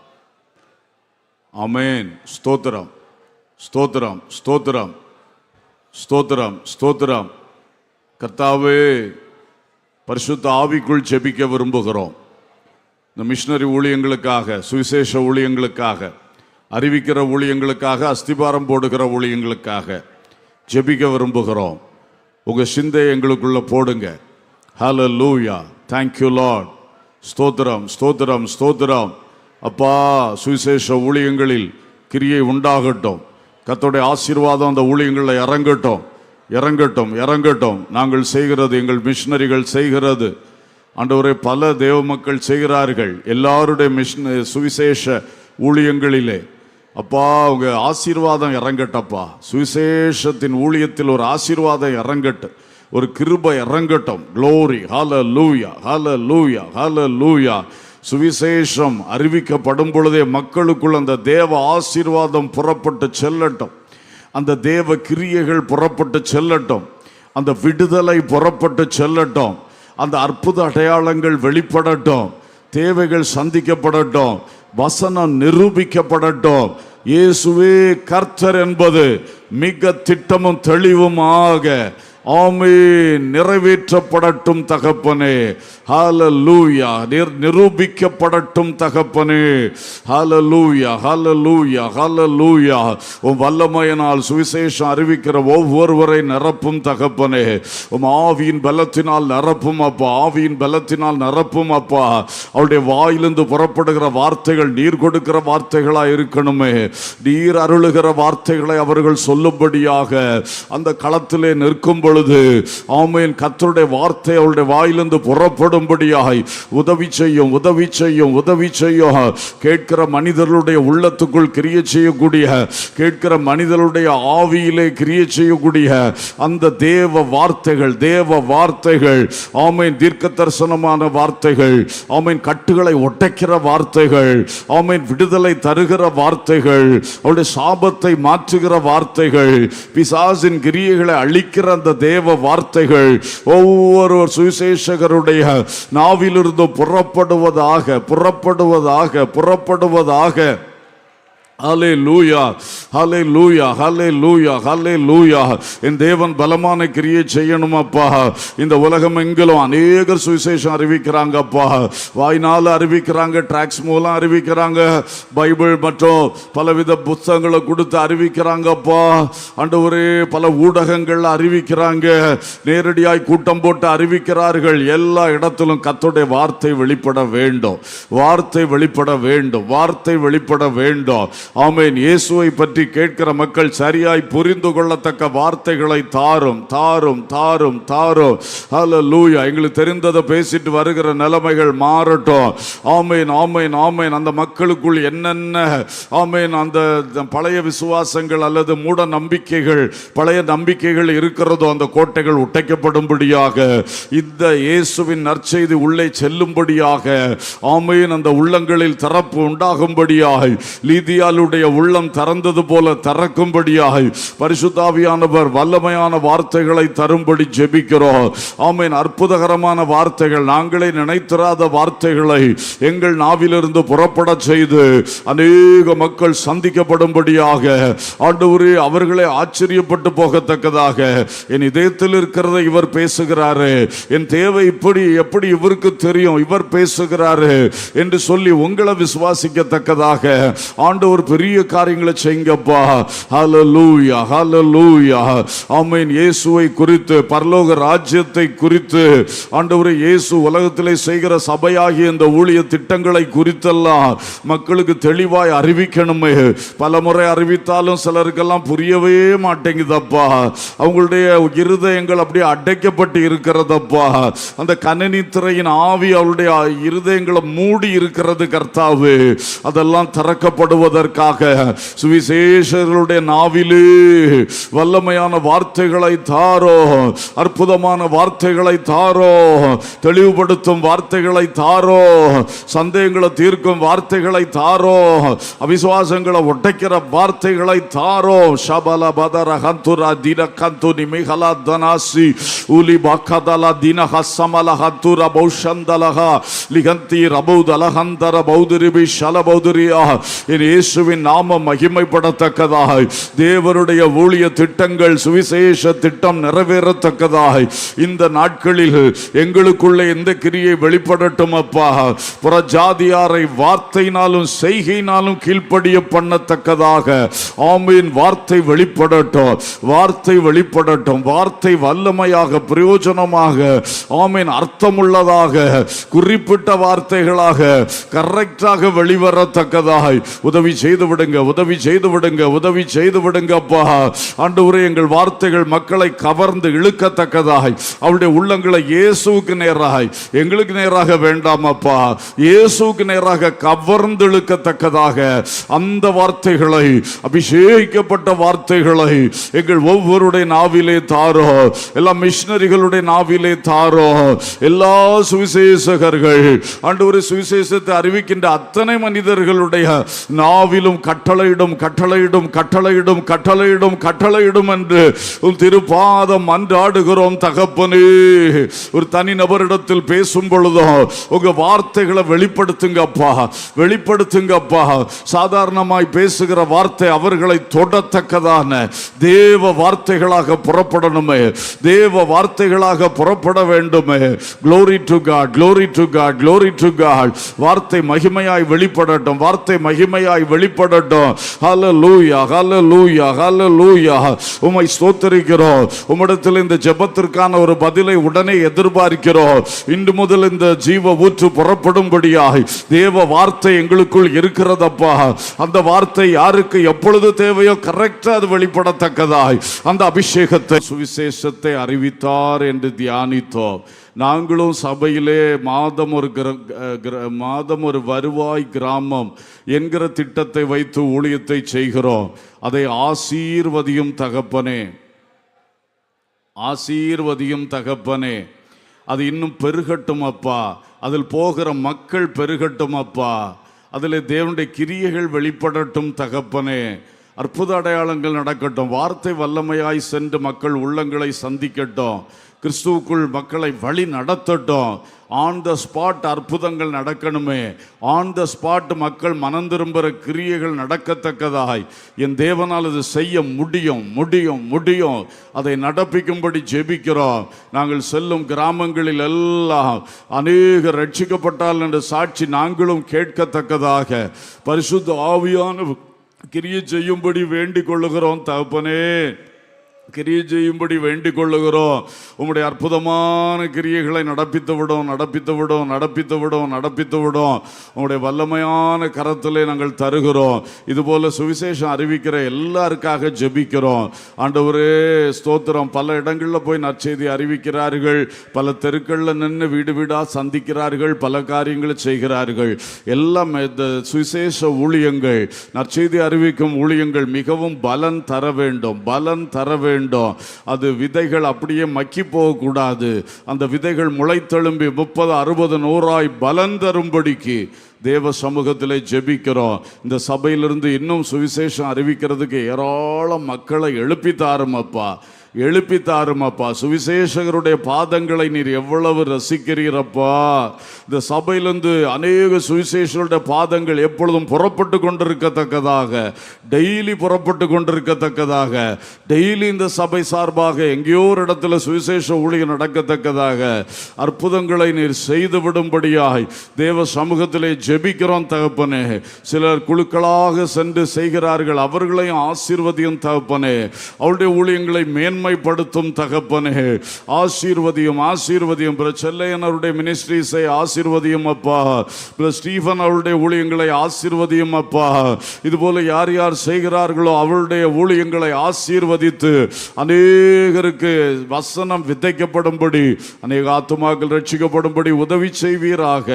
ஆமென். ஸ்தோத்திரம், ஸ்தோத்திரம், ஸ்தோத்திரம், ஸ்தோத்திரம், ஸ்தோத்திரம். கர்த்தாவே, பரிசுத்த ஆவிக்குள் ஜெபிக்க விரும்புகிறோம். இந்த மிஷனரி ஊழியங்களுக்காக, சுவிசேஷ ஊழியங்களுக்காக, அறிவிக்கிற ஊழியங்களுக்காக, அஸ்திபாரம் போடுகிற ஊழியங்களுக்காக ஜெபிக்க விரும்புகிறோம். உங்கள் சிந்தையை எங்களுக்குள்ள போடுங்க. ஹல்லேலூயா. Thank you Lord. ஸ்தோத்திரம், ஸ்தோத்திரம், ஸ்தோத்திரம். அப்பா, சுவிசேஷ ஊழியங்களில் கிரியை உண்டாகட்டும். கர்த்தருடைய ஆசீர்வாதம் அந்த ஊழியங்களில் இறங்கட்டும், இறங்கட்டும், இறங்கட்டும். நாங்கள் செய்கிறது, எங்கள் மிஷனரிகள் செய்கிறது ஆண்டவரே, பல தேவ மக்கள் செய்கிறார்கள். எல்லாருடைய சுவிசேஷ ஊழியங்களிலே அப்பா உங்க ஆசீர்வாதம் இறங்கட்டப்பா. சுவிசேஷத்தின் ஊழியத்தில் ஒரு ஆசீர்வாதம் இறங்கட்டும், ஒரு கிருபை இறங்கட்டும். க்ளோரி. ஹல்லேலூயா, ஹல்லேலூயா, ஹல்லேலூயா. சுவிசேஷம் அறிவிக்கப்படும் பொழுதே மக்களுக்குள் அந்த தேவ ஆசீர்வாதம் புறப்பட்டு செல்லட்டும், அந்த தேவ கிரியைகள் புறப்பட்டு செல்லட்டும், அந்த விடுதலை புறப்பட்டு செல்லட்டும், அந்த அற்புத அடையாளங்கள் வெளிப்படட்டும், தேவைகள் சந்திக்கப்படட்டும், வசனம் நிரூபிக்கப்படட்டும். இயேசுவே கர்த்தர் என்பது மிக திட்டமும் தெளிவுமாக ஆமென் நிறைவேற்றப்படட்டும் தகப்பனே. ஹல்லேலூயா. நிரூபிக்கப்படட்டும் தகப்பனே. ஹல்லேலூயா, ஹல்லேலூயா, ஹல்லேலூயா. உம் வல்லமையினால் சுவிசேஷம் அறிவிக்கிற ஒவ்வொருவரை நிரப்பும் தகப்பனே. உம் ஆவியின் பலத்தினால் நிரப்பும் அப்பா, ஆவியின் பலத்தினால் நிரப்பும் அப்பா. அவருடைய வாயிலிருந்து புறப்படுகிற வார்த்தைகள் நீர் கொடுக்கிற வார்த்தைகளாக இருக்கணுமே. நீர் அருளுகிற வார்த்தைகளை அவர்கள் சொல்லும்படியாக அந்த களத்திலே நிற்கும் பொழுது ஆமென் கர்த்தருடைய வார்த்தை அவருடைய வாயிலிருந்து புறப்படும்படியாய் உதவி செய்யும், உதவி செய்யும், உதவி செய்யும். கேட்கிற மனிதர்களுடைய உள்ளத்துக்குள் கிரியை செய்யக்கூடிய, கேட்கிற மனிதர்களுடைய ஆவியிலே கிரியை செய்யக்கூடிய அந்த தேவ வார்த்தைகள், தேவ வார்த்தைகள் ஆமென் தீர்க்க தரிசனமான வார்த்தைகள், ஆமென் கட்டுகளை ஒட்டைக்கிற வார்த்தைகள், ஆமென் விடுதலை தருகிற வார்த்தைகள், அவருடைய சாபத்தை மாற்றுகிற வார்த்தைகள், பிசாசின் கிரியைகளை அழிக்கிற அந்த தேவ வார்த்தைகள் ஒவ்வொரு சுவிசேஷகருடைய நாவிலிருந்து புறப்படுவதாக, புறப்படுவதாக, புறப்படுவதாக. ஹல்லேலூயா, ஹல்லேலூயா, ஹல்லேலூயா, ஹல்லேலூயா. என் தேவன் பலமான கிரியை செய்யணும் அப்பா. இந்த உலகம் எங்கிலும் அநேகர் சுவிசேஷம் அறிவிக்கிறாங்க அப்பா. வாய்நாள் அறிவிக்கிறாங்க, டிராக்ஸ் மூலம் அறிவிக்கிறாங்க, பைபிள் மற்றும் பலவித புத்தகங்களை கொடுத்து அறிவிக்கிறாங்க அப்பா. ஆண்டவரே, பல ஊடகங்கள் அறிவிக்கிறாங்க, நேரடியாய் கூட்டம் போட்டு அறிவிக்கிறார்கள். எல்லா இடத்திலும் கர்த்தருடைய வார்த்தை வெளிப்பட வேண்டும், வார்த்தை வெளிப்பட வேண்டும், வார்த்தை வெளிப்பட வேண்டும். ஆமென். இயேசுவை பற்றி கேட்கிற மக்கள் சரியாய் புரிந்து கொள்ளத்தக்க வார்த்தைகளை தாரும், தாரும், தாரும், தாரும். ஹல்லேலூயா. எங்களுக்கு தெரிந்ததை பேசிட்டு வருகிற நிலைமைகள் மாறட்டும். ஆமென், ஆமென், ஆமென். அந்த மக்களுக்குள் என்னென்ன ஆமென் அந்த பழைய விசுவாசங்கள் அல்லது மூட நம்பிக்கைகள், பழைய நம்பிக்கைகள் இருக்கிறதோ அந்த கோட்டைகள் உடைக்கப்படும்படியாக, இந்த இயேசுவின் நற்செய்தி உள்ளே செல்லும்படியாக, ஆமென், அந்த உள்ளங்களில் திறப்பு உண்டாகும்படியாக, லீதியால் உள்ளம் திறந்தது போல திறக்கும்படியாக பரிசுத்த ஆவியானவர் வல்லமையான வார்த்தைகளை தரும்படி ஜெபிக்கிறோம். ஆமென். அற்புதகரமான வார்த்தைகள், நாங்களே நினைத்திராத வார்த்தைகளை எங்கள் நாவிலிருந்து புறப்பட செய்து அநேக மக்கள் சந்திக்கப்படும்படியாக, ஆண்டவரே, அவர்களே ஆச்சரியப்பட்டு போகத்தக்கதாக, என் இதயத்தில் இருக்கிறதை இவர் பேசுகிறாரு, என் தேவை இப்படி எப்படி இவருக்கு தெரியும், இவர் பேசுகிறாரு என்று சொல்லி உங்களை விசுவாசிக்கத்தக்கதாக ஆண்டவர் பெரிய காரியங்களை செய்யுங்கப்பா. ஹல்லேலூயா, ஹல்லேலூயா. ஆமென். இயேசுவை குறித்து, பரலோக ராஜ்யத்தை குறித்து, ஆண்டவரே, இயேசு உலகத்திலே செய்கிற சபையாகிய இந்த ஊழிய திட்டங்களை குறித்தெல்லாம் மக்களுக்கு தெளிவாய் அறிவிக்கணுமே. பல முறை அறிவித்தாலும் சிலருக்கெல்லாம் புரியவே மாட்டேங்குதப்பா. அவங்களுடைய இருதயங்கள் அப்படியே அடைக்கப்பட்டு இருக்கிறதப்பா. அந்த கணினி திரையின் ஆவி அவருடைய இருதயங்களை மூடி இருக்கிறது கர்த்தாவே. அதெல்லாம் திறக்கப்படுவதற்காக சுவிசேஷர்களுடைய நாவிலே வல்லமையான வார்த்தைகளை தாரோ, அற்புதமான வார்த்தைகளை தாரோ, தெளிவுபடுத்தும் வார்த்தைகளை தாரோ, சந்தேகங்களை தீர்க்கும் வார்த்தைகளை தாரோ, அவிசுவாசங்களை உடைக்கிற வார்த்தைகளை தாரோ. ஷபல பதர ஹந்துரா தின கந்து நிமிகலா தனாசி உலி பக்கதல தின ஹசமல ஹந்துரா பௌஷந்தலஹா லிகந்தி ரபௌதலஹந்தர பௌதுரிபி ஷல பௌதுரியா. இயேசுவின் நாமம் மகிமைப்படத்தக்கதாய், தேவனுடைய ஊழிய திட்டங்கள், சுவிசேஷ திட்டம் நிறைவேறத்தக்கதாய் இந்த நாட்களில் எங்களுக்குள்ளே இந்த கிரியை வெளிப்படட்டும் அப்பா. புறஜாதியாரை வார்த்தையினாலும் செய்கையினாலும் கீழ்ப்படிய பண்ணத்தக்கதாக, ஆமீன், வார்த்தை வெளிப்படட்டும், வார்த்தை வெளிப்படட்டும். வார்த்தை வல்லமையாக, பிரயோஜனமாக, ஆமீன், அர்த்தமுள்ளதாக, குறிப்பிட்ட வார்த்தைகளாக, கரெக்டாக வெளிவரத்தக்கதாய் உதவி செய்து விடுங்க, உதவி செய்து விடுங்க, உதவி செய்து விடுங்க அப்பா. ஆண்டவரே, எங்கள் வார்த்தைகள் மக்களை கவர்ந்து இழுக்கத்தக்கதாய், அவருடைய உள்ளங்களை இயேசுவுக்கு நேராய், எங்களுக்கு நேராக வேண்டாம் அப்பா, இயேசுவுக்கு நேராக கவர்ந்து இழுக்கத்தக்கதாக அந்த வார்த்தைகளை, அபிஷேகிக்கப்பட்ட வார்த்தைகளை எங்கள் ஒவ்வொருடைய நாவிலே தாரோ. எல்லா மிஷனரிகளுடைய நாவிலே தாரோ. எல்லா சுவிசேஷகர்கள், ஆண்டவரே, சுவிசேஷத்தை அறிவிக்கின்ற அத்தனை மனிதர்களுடைய நாவிலும் கட்டளையிடும், கட்டளையிடும், கட்டளையிடும், கட்டளையிடும், கட்டளையிடும் என்று திருப்பாதம் அன்றாடுகிறோம் தகப்பனே. ஒரு தனி நபரிடத்தில் பேசும் பொழுதோ உங்க வார்த்தைகளை வெளிப்படுத்துங்கப்பா, வெளிப்படுத்துங்கப்பா. சாதாரணமாய் பேசுகிற வார்த்தை அவர்களை தொடத்தக்கதான தேவ வார்த்தைகளாக புறப்படணுமே, தேவ வார்த்தைகளாக புறப்பட வேண்டுமே. Glory to God, glory to God, glory to God. வார்த்தை மகிமையாய் வெளிப்படட்டும், வார்த்தை மகிமையாய் வெளிப்படட்டும். ஹல்லேலூயா, ஹல்லேலூயா, ஹல்லேலூயா. உம்மை ஸ்தோத்திரிக்கிறோம். உம்மிடத்தில் இந்த ஜெபத்திற்கான ஒரு பதிலை உடனே எதிர்பார்க்கிறோம். இன்று முதல் இந்த ஜீவ ஊற்று புறப்படும்படியாய் தேவ வார்த்தை எங்களுக்குள் இருக்கிறதப்பா. அந்த வார்த்தை யாருக்கு எப்பொழுது தேவையோ கரெக்டா அது வெளிப்படத்தக்கதாய் அந்த அபிஷேகத்தை, சுவிசேஷத்தை அறிவித்தார் என்று தியானித்தோம். நாங்களும் சபையிலே மாதம் ஒரு வருவாய் கிராமம் என்கிற திட்டத்தை வைத்து ஊழியத்தை செய்கிறோம். அதை ஆசீர்வதியும் தகப்பனே, ஆசீர்வதியும் தகப்பனே. அது இன்னும் பெருகட்டும் அப்பா, அதில் போகிற மக்கள் பெருகட்டும் அப்பா, அதில் தேவனுடைய கிரியைகள் வெளிப்படட்டும் தகப்பனே. அற்புத அடையாளங்கள் நடக்கட்டும். வார்த்தை வல்லமையாய் சென்று மக்கள் உள்ளங்களை சந்திக்கட்டும். கிறிஸ்துவுக்குள் மக்களை வழி நடத்தட்டும். ஆன் த ஸ்பாட் அற்புதங்கள் நடக்கணுமே. ஆன் த ஸ்பாட் மக்கள் மனம் திரும்புகிற கிரியைகள் நடக்கத்தக்கதாய் என் தேவனால் அது செய்ய முடியும் முடியும் முடியும். அதை நடப்பிக்கும்படி ஜெபிக்கிறோம். நாங்கள் செல்லும் கிராமங்களில் எல்லாம் அநேக ரட்சிக்கப்பட்டால் என்ற சாட்சி நாங்களும் கேட்கத்தக்கதாக பரிசுத்த ஆவியான கிரியை செய்யும்படி வேண்டிக் கொள்ளுகிறோம். தகப்பனே, கிரியை செய்யும்படி வேண்டிக் கொள்ளுகிறோம். உம்முடைய அற்புதமான கிரியைகளை நடப்பித்து விடும் நடப்பித்து விடும் நடப்பித்து விடும் நடப்பித்து விடும். உம்முடைய வல்லமையான கரத்திலே நாங்கள் தருகிறோம். இதுபோல சுவிசேஷம் அறிவிக்கிற எல்லாருக்காக ஜெபிக்கிறோம். ஆண்டவரே ஸ்தோத்திரம். பல இடங்களில் போய் நற்செய்தி அறிவிக்கிறார்கள். பல தெருக்களில் நின்று வீடு வீடாக சந்திக்கிறார்கள். பல காரியங்களை செய்கிறார்கள். எல்லாம் இந்த சுவிசேஷ ஊழியங்கள், நற்செய்தி அறிவிக்கும் ஊழியங்கள் மிகவும் பலன் தர வேண்டும். பலன் தர வேண்டும். அது விதைகள் அப்படியே மக்கி போகக்கூடாது. அந்த விதைகள் முளைத்தெழும்பி 30, 60, 100 பலன் தரும்படிக்கு தேவ சமூகத்திலே ஜெபிக்கிறோம். இந்த சபையிலிருந்து இன்னும் சுவிசேஷம் அறிவிக்கிறதுக்கு ஏராளம் மக்களை எழுப்பி தாருமப்பா, எழுப்பி தாருமப்பா. சுவிசேஷகருடைய பாதங்களை நீர் எவ்வளவு ரசிக்கிறீரப்பா. இந்த சபையிலிருந்து அநேக சுவிசேஷருடைய பாதங்கள் எப்பொழுதும் புறப்பட்டு கொண்டிருக்கத்தக்கதாக, டெய்லி புறப்பட்டு கொண்டிருக்கத்தக்கதாக, டெய்லி இந்த சபை சார்பாக எங்கேயோ ஒரு இடத்துல சுவிசேஷ ஊழியம் நடக்கத்தக்கதாக அற்புதங்களை நீர் செய்து விடும்படியாய் தேவ சமூகத்திலே ஜெபிக்கிறோம் தகப்பனே. சிலர் குழுக்களாக சென்று செய்கிறார்கள். அவர்களையும் ஆசீர்வதியும் தகப்பனே. அவருடைய ஊழியங்களை மேன்மைப்படுத்தும் தகப்பனே. ஆசீர்வதியும் ஆசீர்வதியும். செல்லையன் அவருடைய மினிஸ்ட்ரிஸை ஆசீர்வதியும் அப்பா. ஸ்டீஃபன் அவருடைய ஊழியங்களை ஆசீர்வதியும் அப்பா. இதுபோல யார் யார் செய்கிறார்களோ அவருடைய ஊழியங்களை ஆசீர்வதித்து அநேகருக்கு வசனம் விதைக்கப்படும்படி, அநேக ஆத்துமாக்கள் ரட்சிக்கப்படும்படி உதவி செய்வீராக.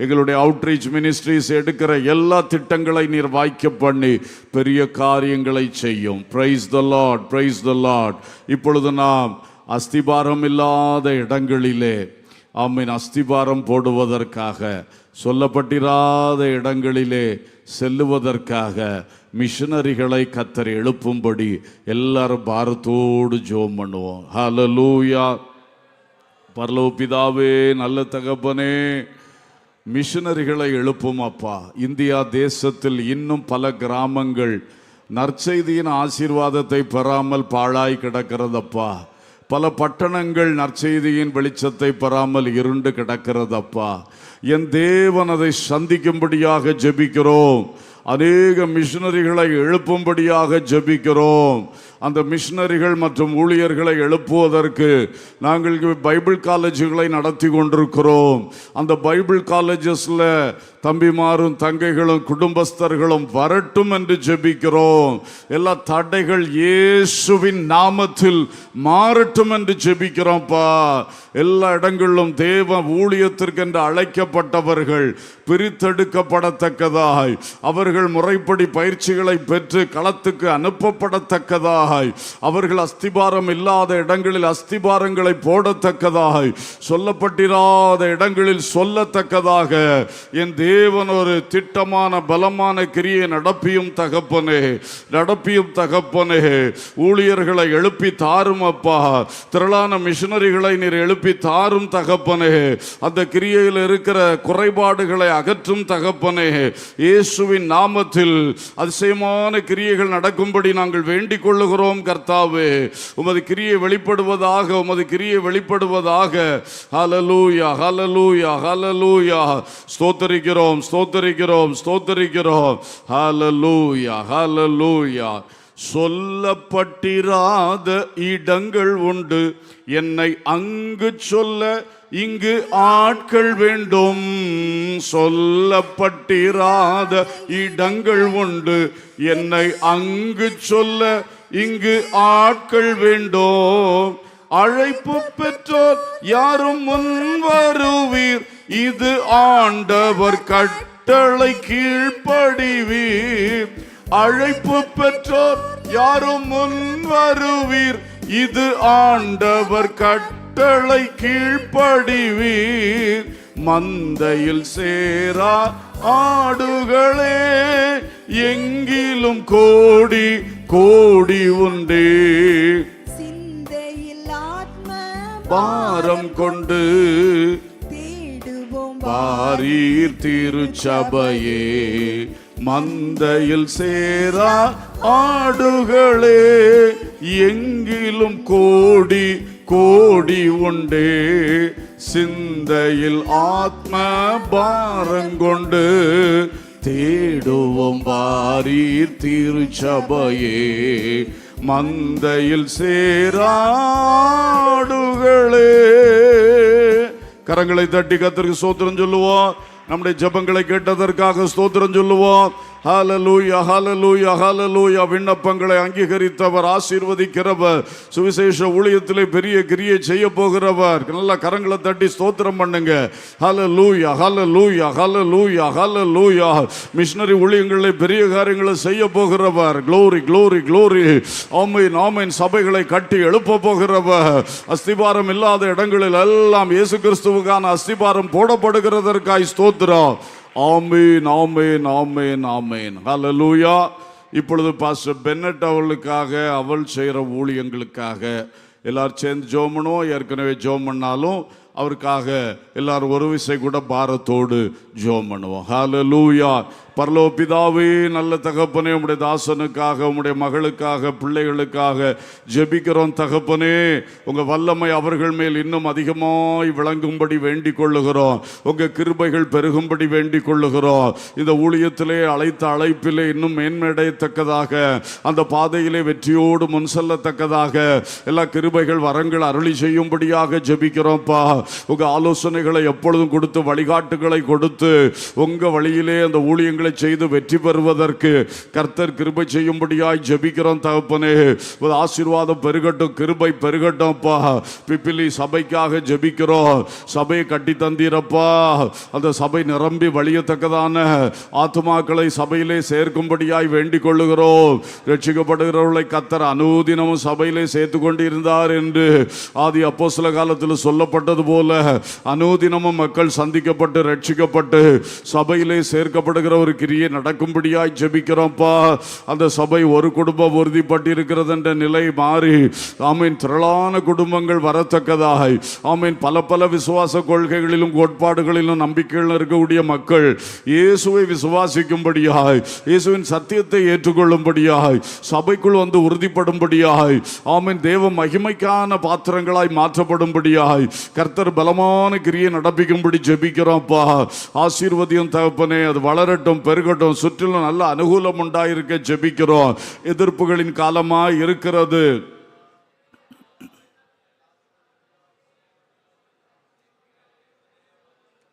எங்களுடைய அவுட்ரீச் மினிஸ்ட்ரிஸ் எடுக்கிற எல்லா திட்டங்களை நீர் வாய்க்க பண்ணி பெரிய காரியங்களை செய்யும். Praise the Lord, praise the Lord. இப்பொழுது நாம் அஸ்திபாரம் இல்லாத இடங்களிலே, ஆமீன், அஸ்திபாரம் போடுவதற்காக, சொல்லப்பட்டிராத இடங்களிலே செல்லுவதற்காக மிஷனரிகளை கர்த்தர் எழுப்பும்படி எல்லாரும் பாரத்தோடு ஜெபம் பண்ணுவோம். ஹல்லேலூயா. பரலோக பிதாவே, நல்ல தகப்பனே, மிஷனரிகளை எழுப்பும் அப்பா. இந்தியா தேசத்தில் இன்னும் பல கிராமங்கள் நற்செய்தியின் ஆசீர்வாதத்தை பெறாமல் பாழாய் கிடக்கிறதப்பா. பல பட்டணங்கள் நற்செய்தியின் வெளிச்சத்தை பெறாமல் இருண்டு கிடக்கிறதப்பா. என் தேவன் அதை சந்திக்கும்படியாக ஜெபிக்கிறோம். அநேக மிஷனரிகளை எழுப்பும்படியாக ஜெபிக்கிறோம். அந்த மிஷனரிகள் மற்றும் ஊழியர்களை எழுப்புவதற்கு நாங்கள் பைபிள் காலேஜுகளை நடத்தி கொண்டிருக்கிறோம். அந்த பைபிள் காலேஜஸில் தம்பிமாரும் தங்கைகளும் குடும்பஸ்தர்களும் வரட்டும் என்று ஜெபிக்கிறோம். எல்லா தடைகள் இயேசுவின் நாமத்தில் மாறட்டும் என்று ஜெபிக்கிறோம்ப்பா. எல்லா இடங்களிலும் தேவ ஊழியத்திற்கென்று அழைக்கப்பட்டவர்கள் பிரித்தெடுக்கப்படத்தக்கதாய், அவர்கள் முறைப்படி பயிற்சிகளை பெற்று களத்துக்கு அனுப்பப்படத்தக்கதாய், அவர்கள் அஸ்திபாரம் இல்லாத இடங்களில் அஸ்திபாரங்களை போடத்தக்கதாய், சொல்லப்பட்டிராத இடங்களில் சொல்லத்தக்கதாக என் தேவன் ஒரு திட்டமான பலமான கிரியை நடப்பியும் தகப்பனே, நடப்பியும் தகப்பனே. ஊழியர்களை எழுப்பி தாரும் அப்பா. திரளான மிஷனரிகளை நீர் எழுப்பி தாரும் தகப்பனே. அந்த கிரியையில் இருக்கிற குறைபாடுகளை அகற்றும் தகப்பனே. இயேசுவின் நாமத்தில் அதிசயமான கிரியைகள் நடக்கும்படி நாங்கள் வேண்டிக் கொள்ளுகிறோம் கர்த்தாவே. உமது கிரியை வெளிப்படுவதாக, உமது கிரியை வெளிப்படுவதாக. ஹல்லேலூயா, ஹல்லேலூயா, ஹல்லேலூயா. ஸ்தோத்திரிக்கிறோம், ஸ்தோத்திரிக்கிறோம், ஸ்தோத்திரிக்கிறோம். ஹல்லேலூயா, ஹல்லேலூயா. சொல்லப்பட்டிராத இடங்கள் உண்டு, என்னை அங்கு சொல்ல இங்கு ஆட்கள் வேண்டும். சொல்லப்பட்டிராத இடங்கள் உண்டு, என்னை அங்கு சொல்ல இங்கு ஆட்கள் வேண்டும். அழைப்பு பெற்றோர் யாரும் முன் வருவீர், இது ஆண்டவர் கட்டளை கீழ்ப்படிவீர். அழைப்பு பெற்றோர் யாரும் முன் வருவீர், இது ஆண்டவர் கட்டளை கீழ்ப்படிவீர். மந்தையில் சேரா ஆடுகளே, எங்கிலும் கோடி கோடி உண்டே. சிந்தையில் ஆத்ம பாரம் கொண்டு தேடுவோம் பாரீர் திருச்சபையே. மந்தையில் சேரா ஆடுகளே, எங்கிலும் கோடி கோடி உண்டே. சிந்தையில் ஆத்ம பாரங்கொண்டு தேடுவோம் பாரீர் திருச்சபையே. மந்தையில் சேராடுகளே. கரங்களை தட்டி கர்த்தருக்கு ஸ்தோத்திரம் சொல்லுவோம். நம்முடைய ஜெபங்களை கேட்டதற்காக ஸ்தோத்திரம் சொல்லுவோம். ஹல்லேலூயா, ஹல்லேலூயா, ஹல்லேலூயா. விண்ணப்பங்களை அங்கீகரித்தவர், ஆசீர்வதிக்கிறவர், சுவிசேஷ ஊழியத்திலே பெரிய கிரியை செய்ய போகிறவர். நல்ல கரங்களை தட்டி ஸ்தோத்திரம் பண்ணுங்க. ஹல்லேலூயா, ஹல்லேலூயா, ஹல்லேலூயா, ஹல்லேலூயா. மிஷனரி ஊழியங்களிலே பெரிய காரியங்களை செய்ய போகிறவர். Glory, glory, glory. Amen, amen. சபைகளை கட்டி எழுப்ப போகிறவர். அஸ்திபாரம் இல்லாத இடங்களில் எல்லாம் இயேசு கிறிஸ்துவுக்கான அஸ்திபாரம் போடப்படுகிறதற்காய் ஸ்தோத்திரம். ஆமென், ஆமென், ஆமென், ஆமென். ஹல்லேலூயா. இப்பொழுது பாஸ்டர் பென்னட் அவர்களுக்காக, அவள் செய்கிற ஊழியங்களுக்காக எல்லாரும் சேர்ந்து ஜெபம் பண்ணுவோம். ஏற்கனவே ஜெபம் பண்ணாலும் அவருக்காக எல்லாரும் ஒரு விசை கூட பாரத்தோடு ஜெபம் பண்ணுவோம். ஹல்லேலூயா. பரலோக பிதாவே, நல்ல தகப்பனே, உம்முடைய தாசனுக்காக, உம்முடைய மகளுக்காக, பிள்ளைகளுக்காக ஜெபிக்கிறோம் தகப்பனே. உங்க வல்லமை அவர்கள் மேல் இன்னும் அதிகமாய் விளங்கும்படி வேண்டிக் கொள்ளுகிறோம். உங்க கிருபைகள் பெருகும்படி வேண்டிக் கொள்ளுகிறோம். இந்த ஊழியத்திலே அழைத்த அழைப்பிலே இன்னும் மேன்மையடையத்தக்கதாக, அந்த பாதையிலே வெற்றியோடு முன் செல்லத்தக்கதாக எல்லா கிருபைகள் வரங்கள் அருளி செய்யும்படியாக ஜெபிக்கிறோம்ப்பா. உங்க ஆலோசனைகளை எப்பொழுதும் கொடுத்து, வழிகாட்டுகளை கொடுத்து, உங்க வழியிலே அந்த ஊழியங்கள் செய்து வெற்றி பெறுவதற்கு கர்த்தர் கிருபை செய்யும்படியாய் ஜெபிக்கிறோம் தகப்பனே. ஆசீர்வாதம் பெருகட்டும், கிருபை பெருகட்டும்ப்பா. பிப்பிலி சபைக்காக ஜெபிக்கிறோம். சபையை கட்டி தந்தீரப்பா. அந்த சபை நிரம்பி வழியத்தக்கதான ஆத்துமாக்களை சபையிலே சேர்க்கும்படியாய் வேண்டிக் கொள்ளுகிறோம். ரட்சிக்கப்படுகிறவர்களை கர்த்தர் அனுதினமும் சபையிலே சேர்த்து கொண்டிருந்தார் என்று ஆதி அப்போஸ்தல காலத்தில் சொல்லப்பட்டது போல அனுதினமும் மக்கள் சந்திக்கப்பட்டு ரட்சிக்கப்பட்டு சபையிலே சேர்க்கப்படுகிற ஒரு கிரியை நடக்கும்படியாய் ஜெபிக்கிறோம்ப்பா. அந்த சபை ஒரு குடும்பம் உறுதிப்பட்டிருக்கிறது என்ற நிலை மாறி, ஆமீன், திரளான குடும்பங்கள் வரத்தக்கதாய், ஆமீன், பல பல விசுவாச கொள்கைகளிலும் கோட்பாடுகளிலும் நம்பிக்கைகள் இருக்கக்கூடிய மக்கள் இயேசுவை விசுவாசிக்கும்படியாய், இயேசுவின் சத்தியத்தை ஏற்றுக்கொள்ளும்படியாய், சபைக்குள் வந்து உறுதிப்படும்படியாய், ஆமீன், தேவ மகிமைக்கான பாத்திரங்களாய் மாற்றப்படும்படியாய் கர்த்தர் பலமான கிரியை நடப்பிக்கும்படி ஜெபிக்கிறோம்ப்பா. ஆசீர்வதியும் தகப்பனே. அது வளரட்டும், பெருகட்டும். சுற்றிலும் நல்ல அனுகூலம் உண்டாயிருக்க ஜெபிக்கிறோம். எதிர்ப்புகளின் காலமாய் இருக்கிறது.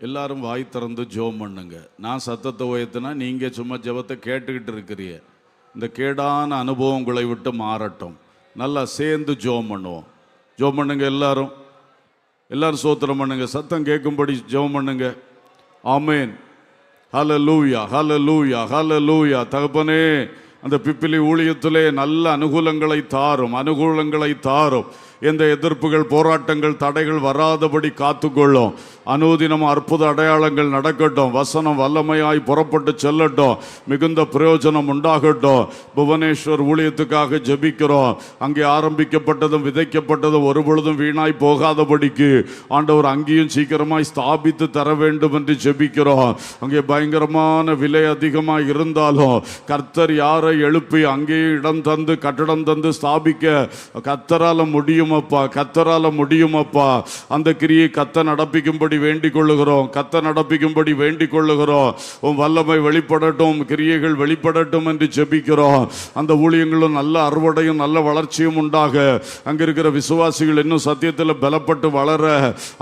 எல்லாரும் வாய் திறந்து ஜெபம் பண்ணுங்க. நான் சத்தத்தை உயர்த்தினா நீங்க சும்மா ஜெபத்தை கேட்டுக்கிட்டு இருக்கிறீங்க. இந்த கேடான அனுபவம் உங்களை விட்டு மாறட்டும். நல்லா சேர்ந்து ஜெபம் பண்ணுவோம். ஜெபம் பண்ணுங்க. எல்லாரும் ஸ்தோத்திரம் பண்ணுங்க. சத்தம் கேட்கும்படி ஜெபம் பண்ணுங்க. ஆமென். ஹல்லேலூயா, ஹல்லேலூயா, ஹல்லேலூயா. தகப்பனே, அந்த பிப்பிலி ஊழியத்திலே நல்ல அனுகூலங்களை தாரும். எந்த எதிர்ப்புகள், போராட்டங்கள், தடைகள் வராதபடி காத்துக்கொள்ளும். அனுதினம் அற்புத அடையாளங்கள் நடக்கட்டும். வசனம் வல்லமையாய் புறப்பட்டு செல்லட்டும். மிகுந்த பிரயோஜனம் உண்டாகட்டும். புவனேஸ்வர் ஊழியத்துக்காக ஜெபிக்கிறோம். அங்கே ஆரம்பிக்கப்பட்டதும் விதைக்கப்பட்டதும் ஒரு பொழுதும் வீணாய் போகாதபடிக்கு ஆண்டவர் அங்கேயும் சீக்கிரமாய் ஸ்தாபித்து தர வேண்டும் என்று ஜெபிக்கிறோம். அங்கே பயங்கரமான விலை அதிகமாக இருந்தாலும் கர்த்தர் யாரை எழுப்பி அங்கேயும் இடம் தந்து கட்டடம் தந்து ஸ்தாபிக்க கர்த்தரால முடியும் அப்பா, கர்த்தரால முடியும் அப்பா. அந்த கிரியை கர்த்தர் நடப்பிக்கும்படி வேண்டிக் கொள்ளுகிறோம். கர்த்தர் நடப்பிக்கும்படி வேண்டிக் கொள்ளுகிறோம். உன் வல்லமை வெளிப்படட்டும், கிரியைகள் வெளிப்படட்டும் என்று ஜெபிக்கிறோம். அந்த ஊழியங்களும் நல்ல அறுவடையும் நல்ல வளர்ச்சியும் உண்டாக, அங்க இருக்கிற விசுவாசிகள் இன்னும் சத்தியத்தில் பலப்பட்டு வளர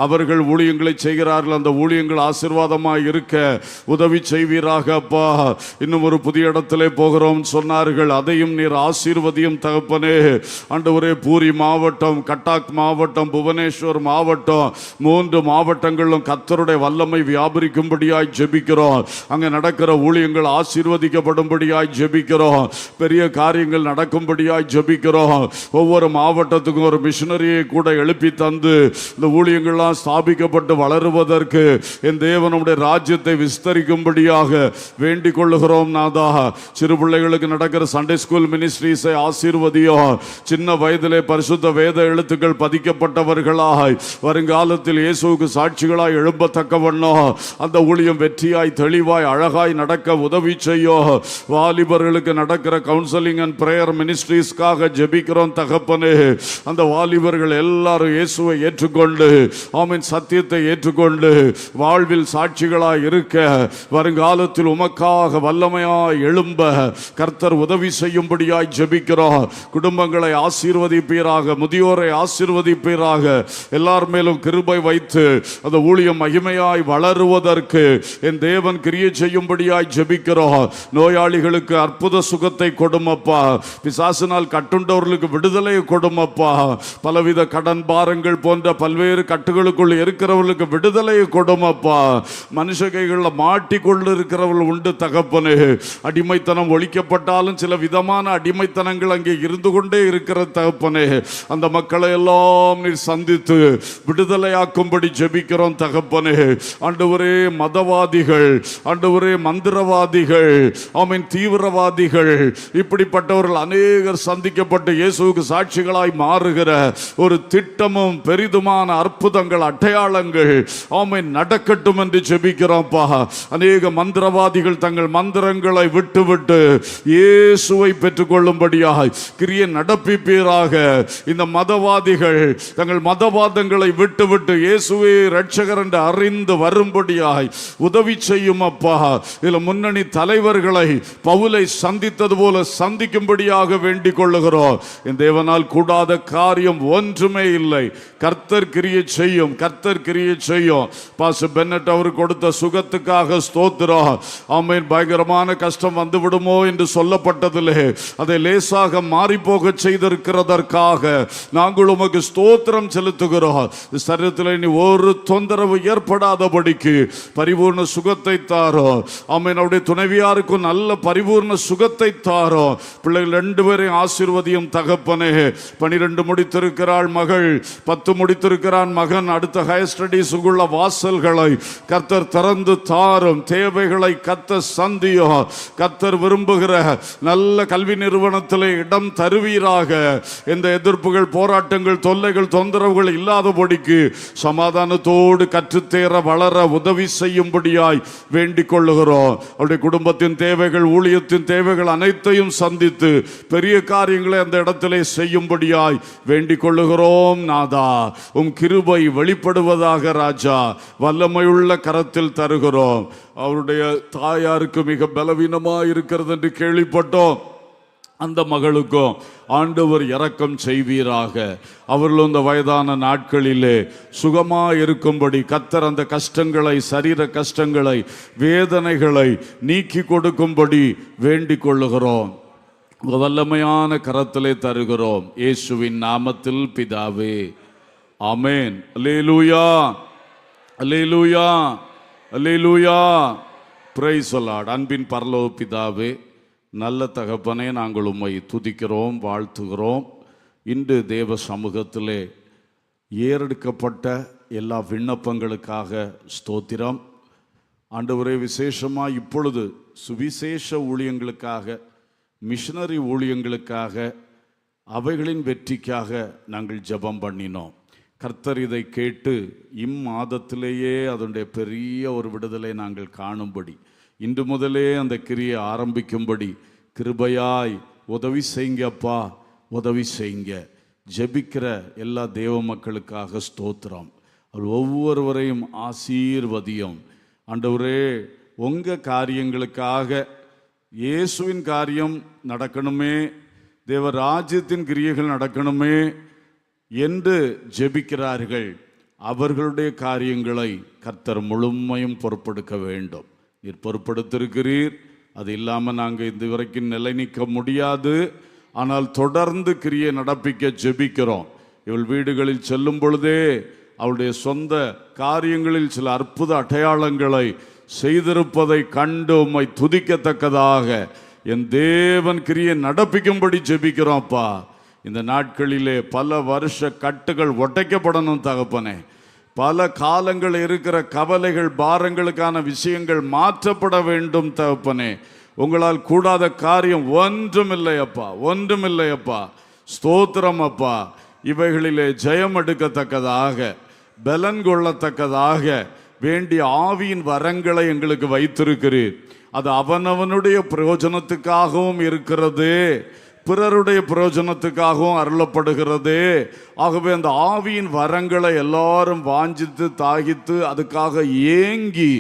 அவர்கள் ஊழியங்களை செய்கிறார்கள். அந்த ஊழியங்கள் ஆசீர்வாதமாக இருக்க உதவி செய்வீராக அப்பா. இன்னும் ஒரு புதிய இடத்திலே போகிறோம் சொன்னார்கள். அதையும் நீர் ஆசீர்வதியும் தகப்பனே. ஆண்டவரே, பூரி மாவட்டம் மாவட்டம், கட்டாக் மாவட்டம், புவனேஸ்வர் மாவட்டம், 3 மாவட்டங்களிலும் கர்த்தருடைய வல்லமை வியாபரிக்கும்படியாய் ஜெபிக்கிறோம். அங்கே நடக்கிற ஊழியங்கள் ஆசீர்வதிக்கப்படும்படியாய் ஜெபிக்கிறோம். பெரிய காரியங்கள் நடக்கும்படியாய் ஜெபிக்கிறோம். ஒவ்வொரு மாவட்டத்துக்கும் ஒரு மிஷனரியை கூட எழுப்பி தந்து இந்த ஊழியங்கள்லாம் ஸ்தாபிக்கப்பட்டு வளருவதற்கு என் தேவனுடைய ராஜ்யத்தை விஸ்தரிக்கும்படியாக வேண்டிக் கொள்ளுகிறோம். நாதா, சிறு பிள்ளைகளுக்கு நடக்கிற சண்டே ஸ்கூல் மினிஸ்ட்ரீஸை ஆசீர்வதியோ. சின்ன வயதிலே பரிசுத்த வேத எழுத்துக்கள் பதிக்கப்பட்டவர்களாய் வருங்காலத்தில் இயேசுவுக்கு சாட்சிகளாய் எழும்பத்தக்கவண்ணோ அந்த ஊழியம் வெற்றியாய் தெளிவாய் அழகாய் நடக்க உதவி செய்யோ. வாலிபர்களுக்கு நடக்கிற கவுன்சிலிங் அண்ட் பிரேயர் மினிஸ்ட்ரீஸ்க்காக ஜெபிக்கிறோம் தகப்பனே. அந்த வாலிபர்கள் எல்லாரும் இயேசுவை ஏற்றுக்கொண்டு ஆமென் சத்தியத்தை ஏற்றுக்கொண்டு வாழ்வில் சாட்சிகளாய் இருக்க வருங்காலத்தில் உமக்காக வல்லமையாய் எழும்ப கர்த்தர் உதவி செய்யும்படியாய் ஜெபிக்கிறோம். குடும்பங்களை ஆசீர்வதிப்பீராக, முதியோரை ஆசீர்வதிப்பீராக, எல்லார் மேலும் கிருபை வைத்து அந்த ஊழியம் மகிமையாய் வளருவதற்கு என் தேவன் கிரியை செய்யும்படியாய் ஜெபிக்கிறோம். நோயாளிகளுக்கு அற்புத சுகத்தை கொடுமப்பா. பிசாசினால் கட்டுண்டவர்களுக்கு விடுதலை கொடுமப்பா. பலவித கடன் பாரங்கள் போன்ற பல்வேறு கட்டுகளுக்குள் இருக்கிறவர்களுக்கு விடுதலை கொடுமப்பா. மனுஷ கைகளில் மாட்டிக்கொண்டு இருக்கிறவர்கள் உண்டு தகப்பனே. அடிமைத்தனம் ஒழிக்கப்பட்டாலும் சில விதமான அடிமைத்தனங்கள் அங்கே இருந்து கொண்டே இருக்கிற தகப்பனே. அந்த மக்களை எல்லாம் நீர் சந்தித்து விடுதலையாக்கும்படி ஜெபிக்கிறோம் தகப்பனே. ஆண்டவரே, மதவாதிகள், ஆண்டவரே மந்திரவாதிகள், ஆமென் தீவிரவாதிகள், இப்படிப்பட்டவர்கள் அநேகர் சந்திக்கப்பட்டு இயேசுவுக்கு சாட்சிகளாய் மாறுகிற ஒரு திட்டமும் பெரிதுமான அற்புதங்கள் அடையாளங்கள் ஆமென் நடக்கட்டும் என்று ஜெபிக்கிறோம்ப்பா. அநேக மந்திரவாதிகள் தங்கள் மந்திரங்களை விட்டுவிட்டு இயேசுவை பெற்றுக்கொள்ளும்படியாய் கிரியை நடப்பிப்பீராக. இந்த மதவாதிகள் தங்கள் மதவாதங்களை விட்டுவிட்டு இயேசுவே இரட்சகர் என்று அறிந்து வரும்படியாய் உதவி செய்யும் அப்பா. இதில் முன்னணி தலைவர்களை பவுலை சந்தித்தது போல சந்திக்கும்படியாக வேண்டிக் கொள்ளுகிறோம். என் தேவனால் கூடாத காரியம் ஒன்றுமே இல்லை. கர்த்தர் கிரியை செய்யும், கர்த்தர் கிரியை செய்யும். பாஸ்டர் பென்னட் அவர் கொடுத்த சுகத்துக்காக ஸ்தோத்திரம். ஆமென். பயங்கரமான கஷ்டம் வந்து விடுமோ என்று சொல்லப்பட்டதிலே அதை லேசாக மாறி போக செய்திருக்கிறதற்காக நாங்கள் உமக்கு ஸ்தோத்திரம் செலுத்துகிறோம். சரீரத்தில் இனி ஒரு தொந்தரவு ஏற்படாதபடிக்கு பரிபூர்ண சுகத்தை தாரோ. ஆமென். அவருடைய துணைவியாருக்கும் நல்ல பரிபூர்ண சுகத்தை தாரோ. பிள்ளைகள் 2 பேரையும் ஆசீர்வதியும் தகப்பனே. 12 முடித்திருக்கிறாள் மகள், 10 முடித்திருக்கிறான் மகன். அடுத்த ஹையர் ஸ்டடீஸுக்குள்ள வாசல்களை கர்த்தர் திறந்து தாரும். தேவைகளை கர்த்தர் சந்தியோ. கர்த்தர் விரும்புகிற நல்ல கல்வி நிறுவனத்தில் இடம் தருவீராக. எந்த எதிர்ப்புகள், போராட்டங்கள், தொல்லைகள், தொந்தரவுகள் இல்லாதபடிக்கு சமாதானத்தோடு கற்றுத்தேற வளர உதவி செய்யும்படியாய் வேண்டிக் கொள்ளுகிறோம். அவருடைய குடும்பத்தின் தேவைகள், ஊழியத்தின் தேவைகள் அனைத்தையும் சந்தித்து பெரிய காரியங்களை அந்த இடத்திலே செய்யும்படியாய் வேண்டிக் கொள்ளுகிறோம். நாதா, உம் கிருபை வெளிப்படுவதாக ராஜா. வல்லமையுள்ள கரத்தில் தருகிறோம். அவருடைய தாயாருக்கு மிக பலவீனமாக இருக்கிறது என்று கேள்விப்பட்டோம். அந்த மகளுக்கும் ஆண்டவர் இரக்கம் செய்வீராக. அவர்களும் இந்த வயதான நாட்களிலே சுகமாக இருக்கும்படி கர்த்தர் அந்த கஷ்டங்களை, சரீர கஷ்டங்களை, வேதனைகளை நீக்கி கொடுக்கும்படி வேண்டிக் கொள்ளுகிறோம். வல்லமையான கரத்திலே தருகிறோம். இயேசுவின் நாமத்தில் பிதாவே, ஆமென். அல்லேலூயா, அல்லேலூயா, அல்லேலூயா. Praise the Lord. அன்பின் பரலோக பிதாவே, நல்ல தகப்பனே, நாங்கள் உம்மை துதிக்கிறோம், வாழ்த்துகிறோம். இன்று தேவ சமூகத்திலே ஏறெடுக்கப்பட்ட எல்லா விண்ணப்பங்களுக்காக ஸ்தோத்திரம். ஆண்டவரே, விசேஷமாக இப்பொழுது சுவிசேஷ ஊழியங்களுக்காக, மிஷனரி ஊழியங்களுக்காக, அவைகளின் வெற்றிக்காக நாங்கள் ஜெபம் பண்ணினோம். கர்த்தர் இதை கேட்டு இம்மாதத்திலேயே அதனுடைய பெரிய ஒரு விடுதலை நாங்கள் காணும்படி, இன்று முதலே அந்த கிரியை ஆரம்பிக்கும்படி கிருபையாய் உதவி செய்யுங்க அப்பா, உதவி செய்யுங்க. ஜெபிக்கிற எல்லா தேவ மக்களுக்காக ஸ்தோத்திரம். அவர் ஒவ்வொருவரையும் ஆசீர்வதியும். ஆண்டவரே, உங்கள் காரியங்களுக்காக, இயேசுவின் காரியம் நடக்கணுமே, தேவ ராஜ்யத்தின் கிரியைகள் நடக்கணுமே என்று ஜெபிக்கிறார்கள். அவர்களுடைய காரியங்களை கர்த்தர் முழுமையும் பொறுப்பெடுக்க வேண்டும். நீர் பொறுப்படுத்திருக்கிறீர். அது இல்லாமல் நாங்கள் இந்த வரைக்கும் நிலை நிற்க முடியாது. ஆனால் தொடர்ந்து கிரியை நடப்பிக்க ஜெபிக்கிறோம். இவள் வீடுகளில் செல்லும் பொழுதே அவளுடைய சொந்த காரியங்களில் சில அற்புத அடையாளங்களை செய்திருப்பதை கண்டு உம்மை துதிக்கத்தக்கதாக என் தேவன் கிரியை நடப்பிக்கும்படி ஜெபிக்கிறோம்ப்பா. இந்த நாட்களிலே பல வருஷ கட்டுகள் உடைக்கப்படணும் தகப்பனே. பல காலங்கள் இருக்கிற கவலைகள், பாரங்களுக்கான விஷயங்கள் மாற்றப்பட வேண்டும் தகப்பனே. உங்களால் கூடாத காரியம் ஒன்றுமில்லை அப்பா, ஒன்றுமில்லை அப்பா. ஸ்தோத்திரம் அப்பா. இவைகளிலே ஜெயம் எடுக்கத்தக்கதாக, பலன் கொள்ளத்தக்கதாக வேண்டிய ஆவியின் வரங்களை எங்களுக்கு வைத்திருக்கிறீர். அது அவனவனுடைய பிரயோஜனத்துக்காகவும் இருக்கிறது, பிறருடைய பிரயோஜனத்துக்காகவும் அருளப்படுகிறது. ஆகவே அந்த ஆவியின் வரங்களை எல்லாரும் வாஞ்சித்து தாகித்து அதுக்காக ஏங்கி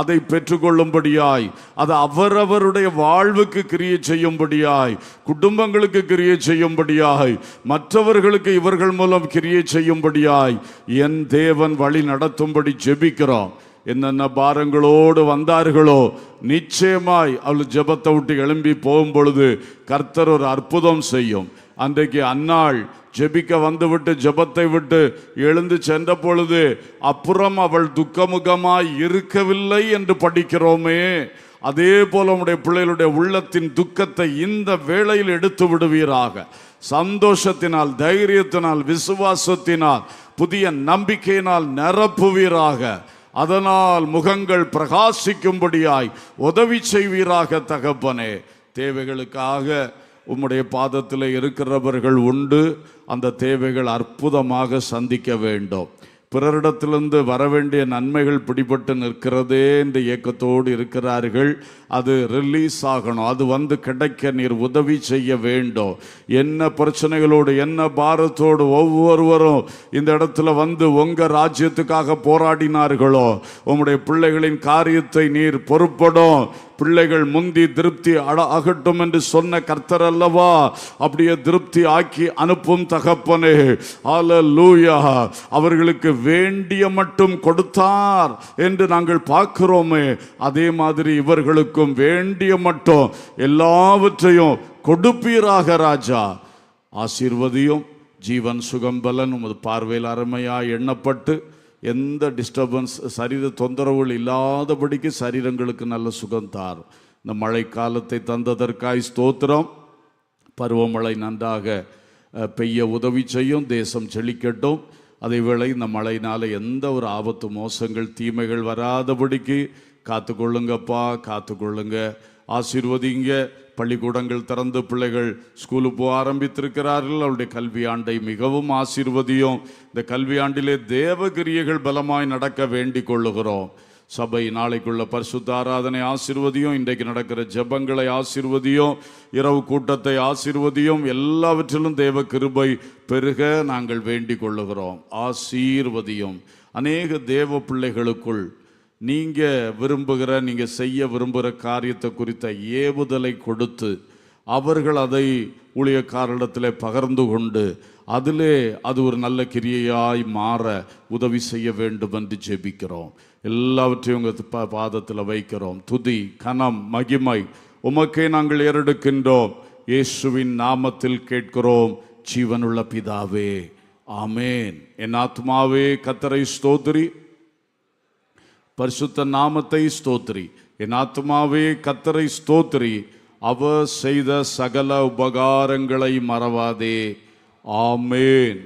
அதை பெற்றுக்கொள்ளும்படியாய், அது அவரவருடைய வாழ்வுக்கு கிரியை செய்யும்படியாய், குடும்பங்களுக்கு கிரியை செய்யும்படியாய், மற்றவர்களுக்கு இவர்கள் மூலம் கிரியை செய்யும்படியாய் என் தேவன் வழி நடத்தும்படி ஜெபிக்கிறோம். என்னென்ன பாரங்களோடு வந்தார்களோ நிச்சயமாய் அவள் ஜெபத்தை விட்டு எழும்பி போகும் பொழுது கர்த்தர் ஒரு அற்புதம் செய்யும். அன்றைக்கு அன்னாள் ஜெபிக்க வந்துவிட்டு ஜெபத்தை விட்டு எழுந்து சென்ற பொழுது அப்புறம் அவள் துக்கமுகமாய் இருக்கவில்லை என்று படிக்கிறோமே. அதே போல உடைய பிள்ளைகளுடைய உள்ளத்தின் துக்கத்தை இந்த வேளையில் எடுத்து விடுவீராக. சந்தோஷத்தினால், தைரியத்தினால், விசுவாசத்தினால், புதிய நம்பிக்கையினால் நிரப்புவீராக. அதனால் முகங்கள் பிரகாசிக்கும்படியாய் உதவி செய்வீராக தகப்பனே. தேவைகளுக்காக உம்முடைய பாதத்தில் இருக்கிறவர்கள் உண்டு. அந்த தேவைகள் அற்புதமாக சந்திக்க வேண்டும். பிறரிடத்திலிருந்து வரவேண்டிய நன்மைகள் பிடிபட்டு நிற்கிறதே என்று ஏக்கத்தோடு இருக்கிறார்கள். அது ரிலீஸ் ஆகணும், அது வந்து கிடைக்க நீர் உதவி செய்ய வேண்டும். என்ன பிரச்சனைகளோடு, என்ன பாரத்தோடு ஒவ்வொருவரும் இந்த இடத்துல வந்து உங்கள் ராஜ்யத்துக்காக போராடினார்களோ, உம்முடைய பிள்ளைகளின் காரியத்தை நீர் பொறுப்படும். பிள்ளைகள் முந்தி திருப்தி ஆகட்டும் என்று சொன்ன கர்த்தர் அல்லவா, அப்படியே திருப்தி ஆக்கி அனுப்பும் தகப்பனே. ஹல்லேலூயா. அவர்களுக்கு வேண்டிய மட்டும் கொடுத்தார் என்று நாங்கள் பார்க்கிறோமே, அதே மாதிரி இவர்களுக்கும் வேண்டிய மட்டும் எல்லாவற்றையும் கொடுப்பீராக ராஜா. ஆசீர்வதியும். ஜீவன் சுகம் பலன் உமது பார்வையில் அருமையாய் எண்ணப்பட்டு எந்த டிஸ்டர்பன்ஸ், சரீர தொந்தரவுகள் இல்லாதபடிக்கு சரீரங்களுக்கு நல்ல சுகம் தார். இந்த மழை காலத்தை தந்ததற்காய் ஸ்தோத்திரம். பருவமழை நன்றாக பெய்ய உதவி செய்யும், தேசம் செழிக்கட்டும். அதே வேளை இந்த மழையினால் எந்த ஒரு ஆபத்து, மோசங்கள், தீமைகள் வராதபடிக்கு காத்துக்கொள்ளுங்கப்பா, காத்துக்கொள்ளுங்க. ஆசீர்வதிங்க. பள்ளிக்கூடங்கள் திறந்து பிள்ளைகள் ஸ்கூலுக்கு போக ஆரம்பித்திருக்கிறார்கள். அவருடைய கல்வி ஆண்டை மிகவும் ஆசீர்வதியும். இந்த கல்வி ஆண்டிலே தேவகிரியைகள் பலமாய் நடக்க வேண்டிக் கொள்ளுகிறோம். சபை நாளைக்குள்ள பரிசுத்த ஆராதனை ஆசீர்வதியும். இன்றைக்கு நடக்கிற ஜெபங்களை ஆசீர்வதியும். இரவு கூட்டத்தை ஆசீர்வதியும். எல்லாவற்றிலும் தேவ கிருபை பெருக நாங்கள் வேண்டிக் கொள்ளுகிறோம். ஆசீர்வதியும். அநேக தேவ பிள்ளைகளுக்குள் நீங்கள் செய்ய விரும்புகிற காரியத்தை குறித்த ஏவுதலை கொடுத்து அவர்கள் அதை ஊழியக்காரரிடத்தில் பகிர்ந்து கொண்டு அதிலே அது ஒரு நல்ல கிரியையாய் மாற உதவி செய்ய வேண்டும் என்று ஜெபிக்கிறோம். எல்லாவற்றையும் உங்கள் பாதத்தில் வைக்கிறோம். துதி, கனம், மகிமை உமக்கே நாங்கள் ஏறெடுக்கின்றோம். இயேசுவின் நாமத்தில் கேட்கிறோம் ஜீவனுள்ள பிதாவே, ஆமேன். என் ஆத்மாவே கர்த்தரை ஸ்தோத்திரி, பரிசுத்த நாமத்தை ஸ்தோத்திரி. என் ஆத்மாவே கர்த்தரை ஸ்தோத்திரி, அவர் செய்த சகல உபகாரங்களை மறவாதே. ஆமேன்.